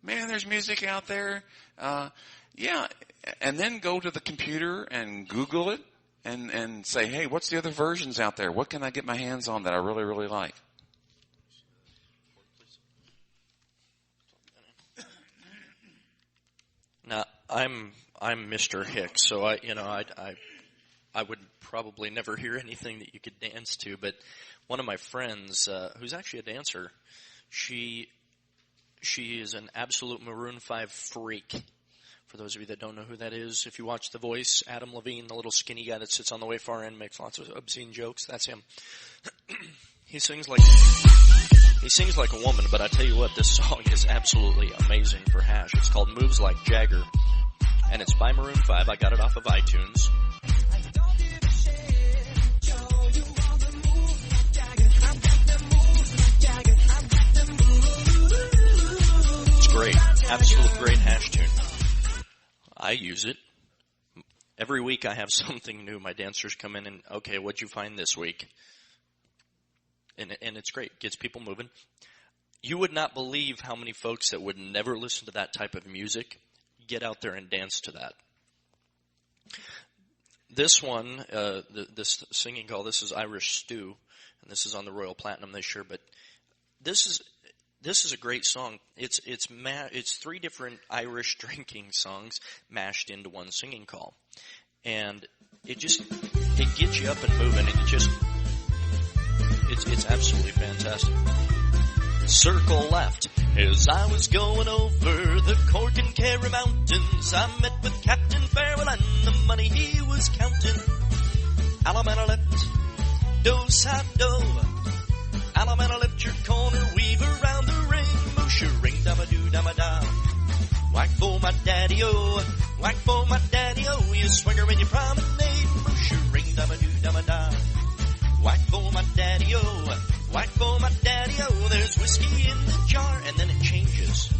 C: Man, there's music out there. Yeah. And then go to the computer and Google it and say, hey, what's the other versions out there? What can I get my hands on that I really, really like?
E: Now, I'm Mr. Hicks, so I would probably never hear anything that you could dance to, but one of my friends, who's actually a dancer, she is an absolute Maroon 5 freak. For those of you that don't know who that is, if you watch The Voice, Adam Levine, the little skinny guy that sits on the way far end, makes lots of obscene jokes, that's him. He sings like a woman, but I tell you what, this song is absolutely amazing for hash. It's called Moves Like Jagger, and it's by Maroon 5. I got it off of iTunes. Great. Absolute great hash tune. I use it. Every week I have something new. My dancers come in and, okay, what'd you find this week? And it's great. Gets people moving. You would not believe how many folks that would never listen to that type of music get out there and dance to that. This one, this singing call, this is Irish Stew, and this is on the Royal Platinum this year, but this is a great song. It's 3 different Irish drinking songs mashed into one singing call. And it gets you up and moving, and it's absolutely fantastic. circle left. As I was going over the Cork and Kerry Mountains, I met with Captain Farrell and the money he was counting. Alabama left, do-sa-do. Alabama left your corner, weave around the ring. Moosha ring, dama-doo-dama-da. Whack for my daddy-o, whack for my daddy-o. You swinger and you promenade. Moosha ring, dama-doo-dama-da. Whack for my daddy-o, whack for my daddy-o. There's whiskey in the jar, and then it changes.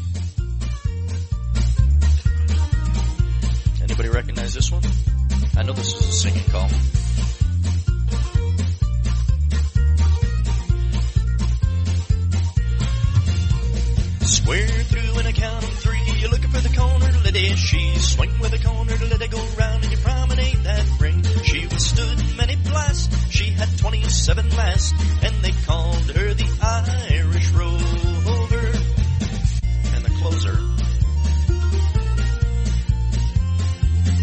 E: Anybody recognize this one? I know this is a singing call. Square through and a count of three. You're looking for the corner to let it. She swing with the corner to let it go round, and you promenade that ring. She withstood many blasts. She had 27 masts, and they called her the Irish Rover. And the closer.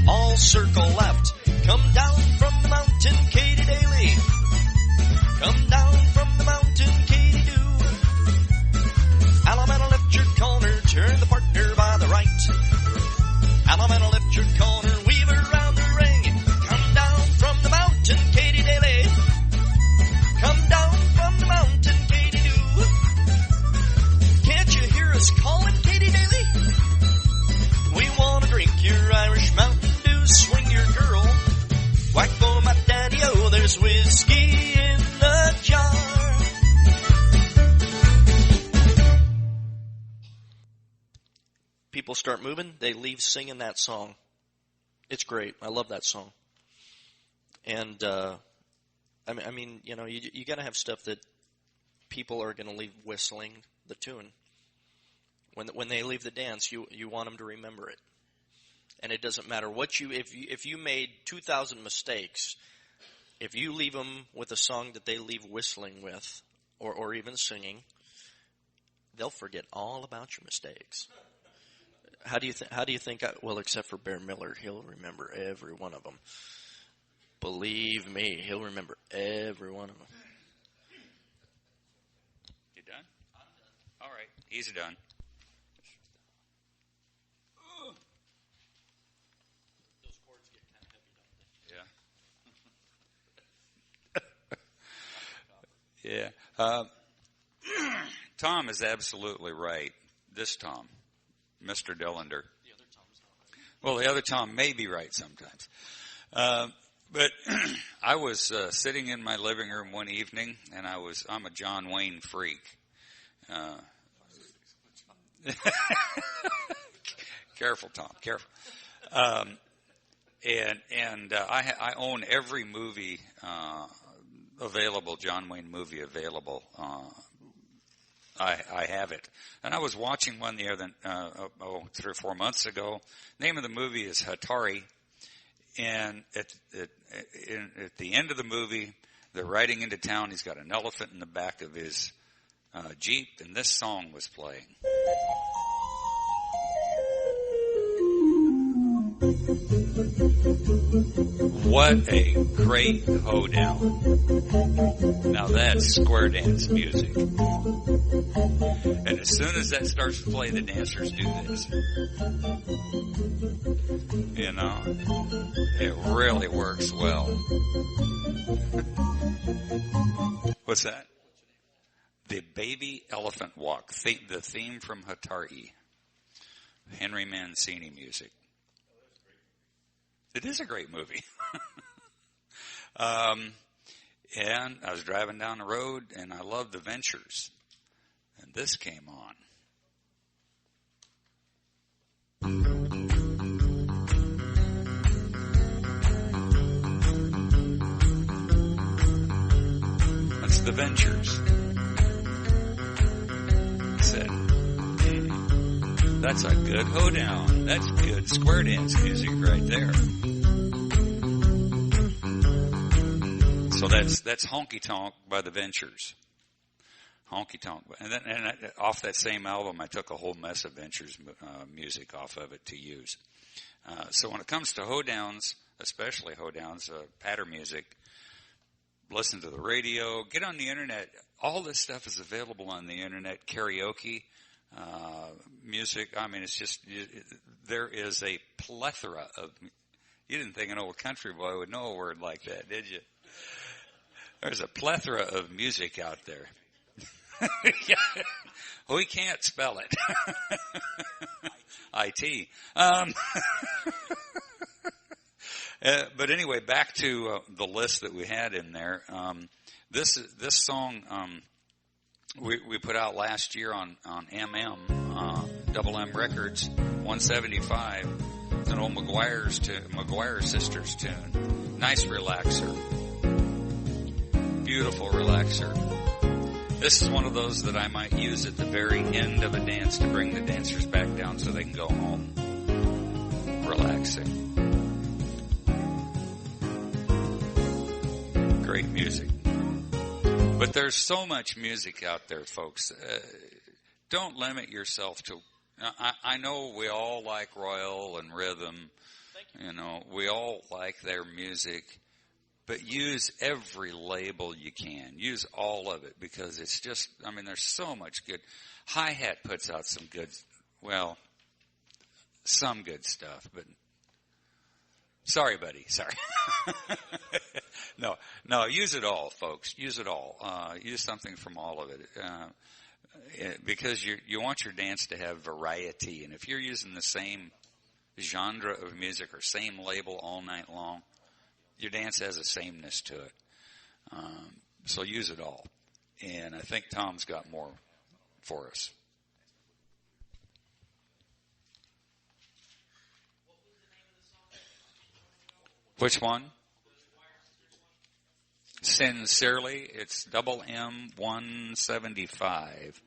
E: All circle left. Come down from the mountain, Katy Daly. Come down from the mountain, Katy Doo. Alabama left your corner, turn the partner by the right. Alabama left your corner, weave around the ring. Come down from the mountain, Katy Daly. Come down from the mountain, Katy Doo. Can't you hear us calling, Katy Daly? We want to drink your Irish Mountain Dew, swing your girl. Whack for my daddy-o, there's whiskey in the jar. People start moving, they leave singing that song. It's great. I love that song. And, I mean, you know, you got to have stuff that people are going to leave whistling the tune. When they leave the dance, you want them to remember it. And it doesn't matter what if you made 2,000 mistakes, if you leave them with a song that they leave whistling with, or even singing, they'll forget all about your mistakes. How do you think? Well, except for Bear Miller, he'll remember every one of them. Believe me, he'll remember every one of them.
F: You done? All right, he's done.
E: Those chords get kind of heavy, don't they?
F: Yeah. Tom is absolutely right. This Tom. Mr. Dillander.
E: The other Tom's not right.
F: Well, the other Tom may be right sometimes. But I was sitting in my living room one evening, and I'm a John Wayne freak. Careful, Tom, careful. And I own every movie available, John Wayne movie available. I have it. And I was watching one the other, 3 or 4 months ago. Name of the movie is Hatari. And at the end of the movie, they're riding into town. He's got an elephant in the back of his Jeep, and this song was playing. What a great hoedown. Now that's square dance music. And as soon as that starts to play, the dancers do this. You know, it really works well. What's that? The Baby Elephant Walk, the theme from Hatari. Henry Mancini music. It is a great movie. And I was driving down the road, and I loved The Ventures. And this came on. That's The Ventures. I said, that's a good hoedown. That's good square dance music right there. So that's Honky Tonk by The Ventures. Honky Tonk. And then off that same album, I took a whole mess of Ventures music off of it to use. So when it comes to hoedowns, especially hoedowns, patter music, listen to the radio, get on the internet. all this stuff is available on the internet. Karaoke, music. I mean, it's just, there is a plethora of, you didn't think an old country boy would know a word like that, did you? There's a plethora of music out there. We can't spell it. IT. But anyway, back to the list that we had in there. This song we put out last year on Double M Records, 175. It's an old McGuire Sisters tune. Nice relaxer. Beautiful relaxer. This is one of those that I might use at the very end of a dance to bring the dancers back down so they can go home relaxing. Great music. But there's so much music out there, folks. Don't limit yourself to, I know we all like Royal and Rhythm. You know, we all like their music. But use every label you can. Use all of it because it's just, I mean, there's so much good. Hi-Hat puts out some good, well, some good stuff, but sorry, buddy, sorry. No, use it all, folks. Use it all. Use something from all of it. Because you want your dance to have variety. And if you're using the same genre of music or same label all night long, your dance has a sameness to it. So use it all. And I think Tom's got more for us. Which one? Sincerely. It's Double M 175.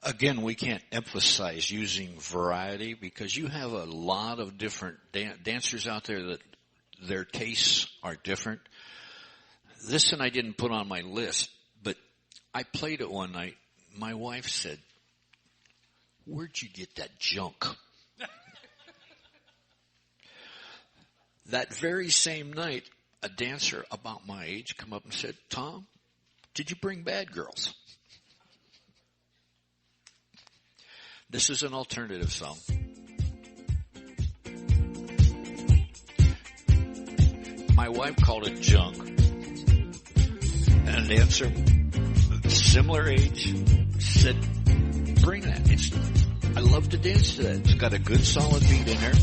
A: Again, we can't emphasize using variety because you have a lot of different dancers out there that their tastes are different. This one I didn't put on my list, but I played it one night. My wife said, "Where'd you get that junk?" That very same night, a dancer about my age come up and said, "Tom, did you bring Bad Girls?" This is an alternative song. My wife called it junk. And a dancer, similar age, said, "Bring that. I love to dance to that. It's got a good solid beat in there.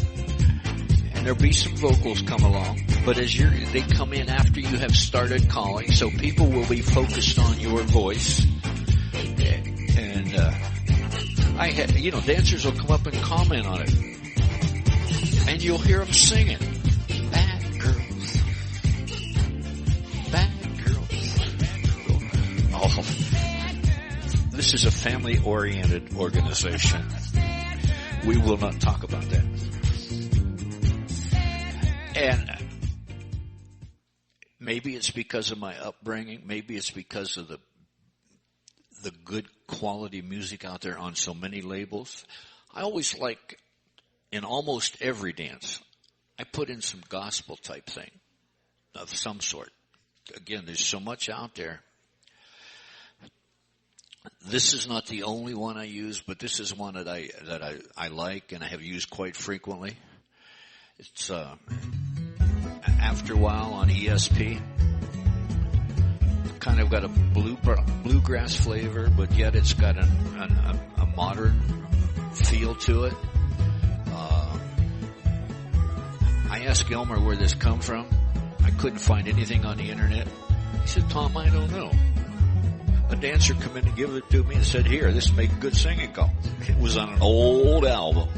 A: And there'll be some vocals come along. But as they come in after you have started calling, so people will be focused on your voice. And, dancers will come up and comment on it. And you'll hear them singing. Bad girls. Bad girls. Oh. This is a family-oriented organization. We will not talk about that. And maybe it's because of my upbringing. Maybe it's because of the good quality music out there on so many labels. I always like, in almost every dance, I put in some gospel type thing of some sort. Again, there's so much out there. This is not the only one I use, but this is one that I like and I have used quite frequently. It's After a While on ESP. Kind of got a bluegrass flavor, but yet it's got a modern feel to it. I asked Gilmer where this come from. I couldn't find anything on the internet. He said, "Tom, I don't know." A dancer come in and give it to me and said, "Here, this make a good singing call." It was on an old album.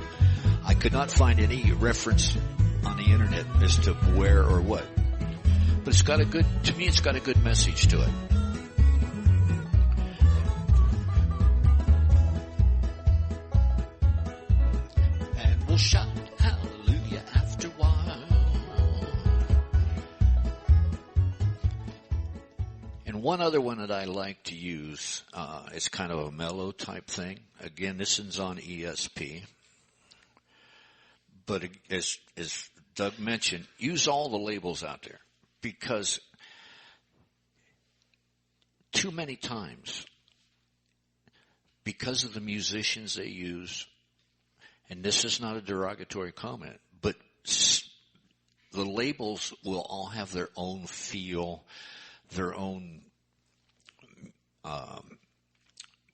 A: I could not find any reference on the internet as to where or what. But it's got it's got a good message to it. And we'll shout hallelujah after a while. And one other one that I like to use, is kind of a mellow type thing. Again, this one's on ESP. But as Doug mentioned, use all the labels out there. because too many times, because of the musicians they use, and this is not a derogatory comment, but the labels will all have their own feel, their own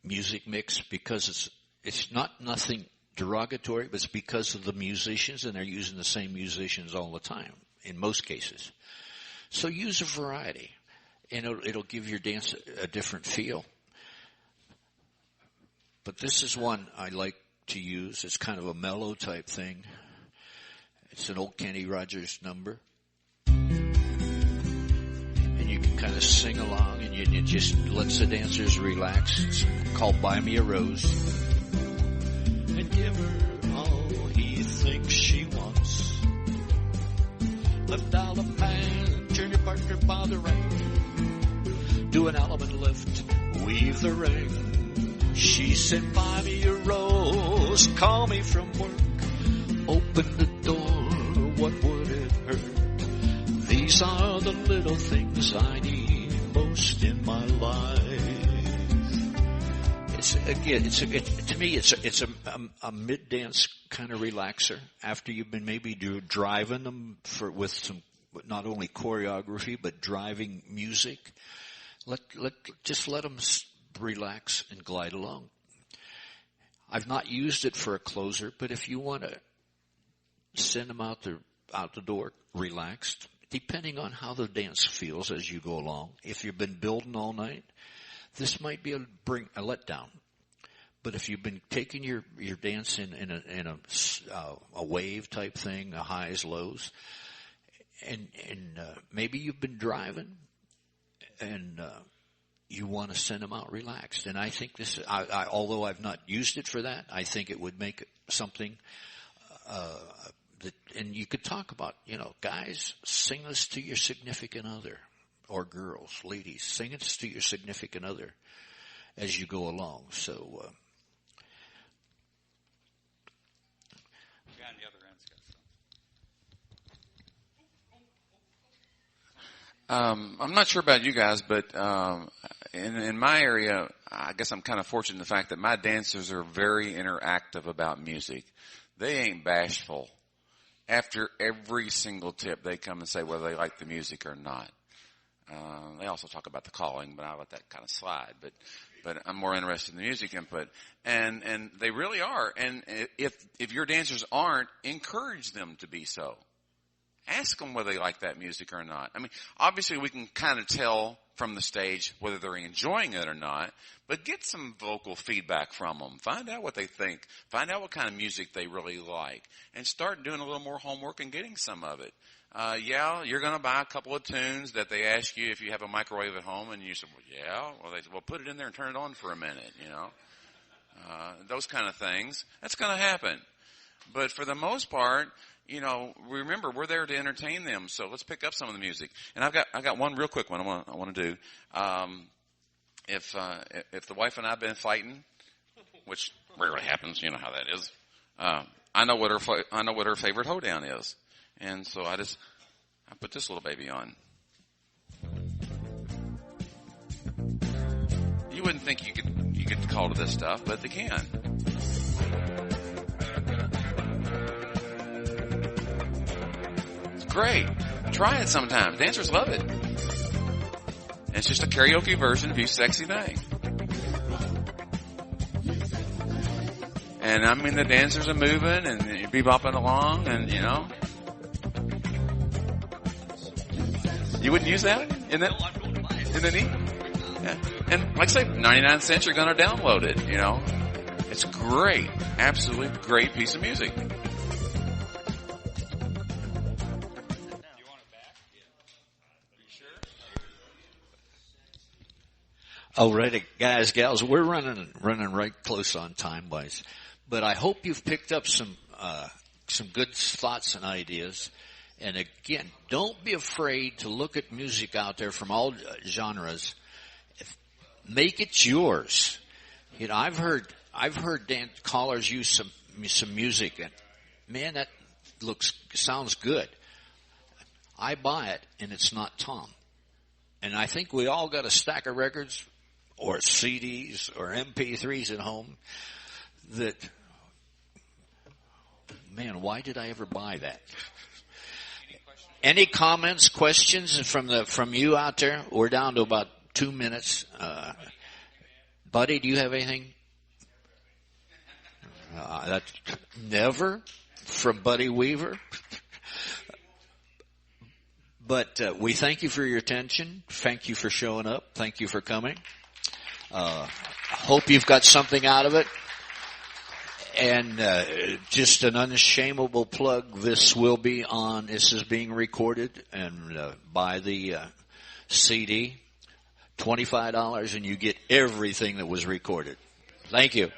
A: music mix, because it's not nothing derogatory, but it's because of the musicians, and they're using the same musicians all the time in most cases. So use a variety, and it'll give your dance a different feel. But this is one I like to use. It's kind of a mellow type thing. It's an old Kenny Rogers number. And you can kind of sing along, and it just lets the dancers relax. It's called Buy Me a Rose. And give her all he thinks she wants. Lift out a pan, turn your partner by the ring. Do an element lift, weave the ring. She said, buy me a rose, call me from work. Open the door, what would it hurt? These are the little things I need most in my life. To me, it's a mid-dance kind of relaxer after you've been maybe driving them with some, not only choreography, but driving music. Just let them relax and glide along. I've not used it for a closer, but if you want to send them out the door relaxed, depending on how the dance feels as you go along. If you've been building all night, this might be a letdown. But if you've been taking your dance in a wave type thing, a highs, lows, and maybe you've been driving and you want to send them out relaxed. And I think this, although I've not used it for that, I think it would make something that, and you could talk about, guys, sing this to your significant other, or girls, ladies, sing it to your significant other as you go along. So,
F: on the other end,
C: I'm not sure about you guys, but in my area, I guess I'm kind of fortunate in the fact that my dancers are very interactive about music. They ain't bashful. After every single tip, they come and say whether they like the music or not. They also talk about the calling, but I let that kind of slide. But I'm more interested in the music input, and they really are. And if your dancers aren't, encourage them to be so. Ask them whether they like that music or not. I mean, obviously we can kind of tell from the stage whether they're enjoying it or not, but get some vocal feedback from them. Find out what they think. Find out what kind of music they really like, and start doing a little more homework and getting some of it. You're going to buy a couple of tunes that they ask you if you have a microwave at home, and you say, well, put it in there and turn it on for a minute, those kind of things. That's going to happen. But for the most part, remember, we're there to entertain them. So let's pick up some of the music. And I got one real quick one I want to do. If the wife and I have been fighting, which rarely happens, you know how that is. I know what her favorite hoedown is. And so I put this little baby on. You wouldn't think you could call to this stuff, but they can. It's great. Try it sometime. Dancers love it. And it's just a karaoke version of You Sexy Thing. And I mean, the dancers are moving and you're bebopping along, and you wouldn't use that in the knee? Yeah. And like I say, 99 cents, you're going to download it, It's great. Absolutely great piece of music.
A: Alrighty, guys, gals, we're running right close on time-wise, but I hope you've picked up some good thoughts and ideas. And again, don't be afraid to look at music out there from all genres. Make it yours. I've heard callers use some music, and man, that sounds good. I buy it and it's not Tom. And I think we all got a stack of records or CDs or MP3s at home that, man, why did I ever buy that? Any comments, questions from you out there? We're down to about 2 minutes. Buddy, do you have anything? That's never from Buddy Weaver. But we thank you for your attention. Thank you for showing up. Thank you for coming. Hope you've got something out of it. And just an unashamable plug, this is being recorded and buy the CD, $25, and you get everything that was recorded. Thank you.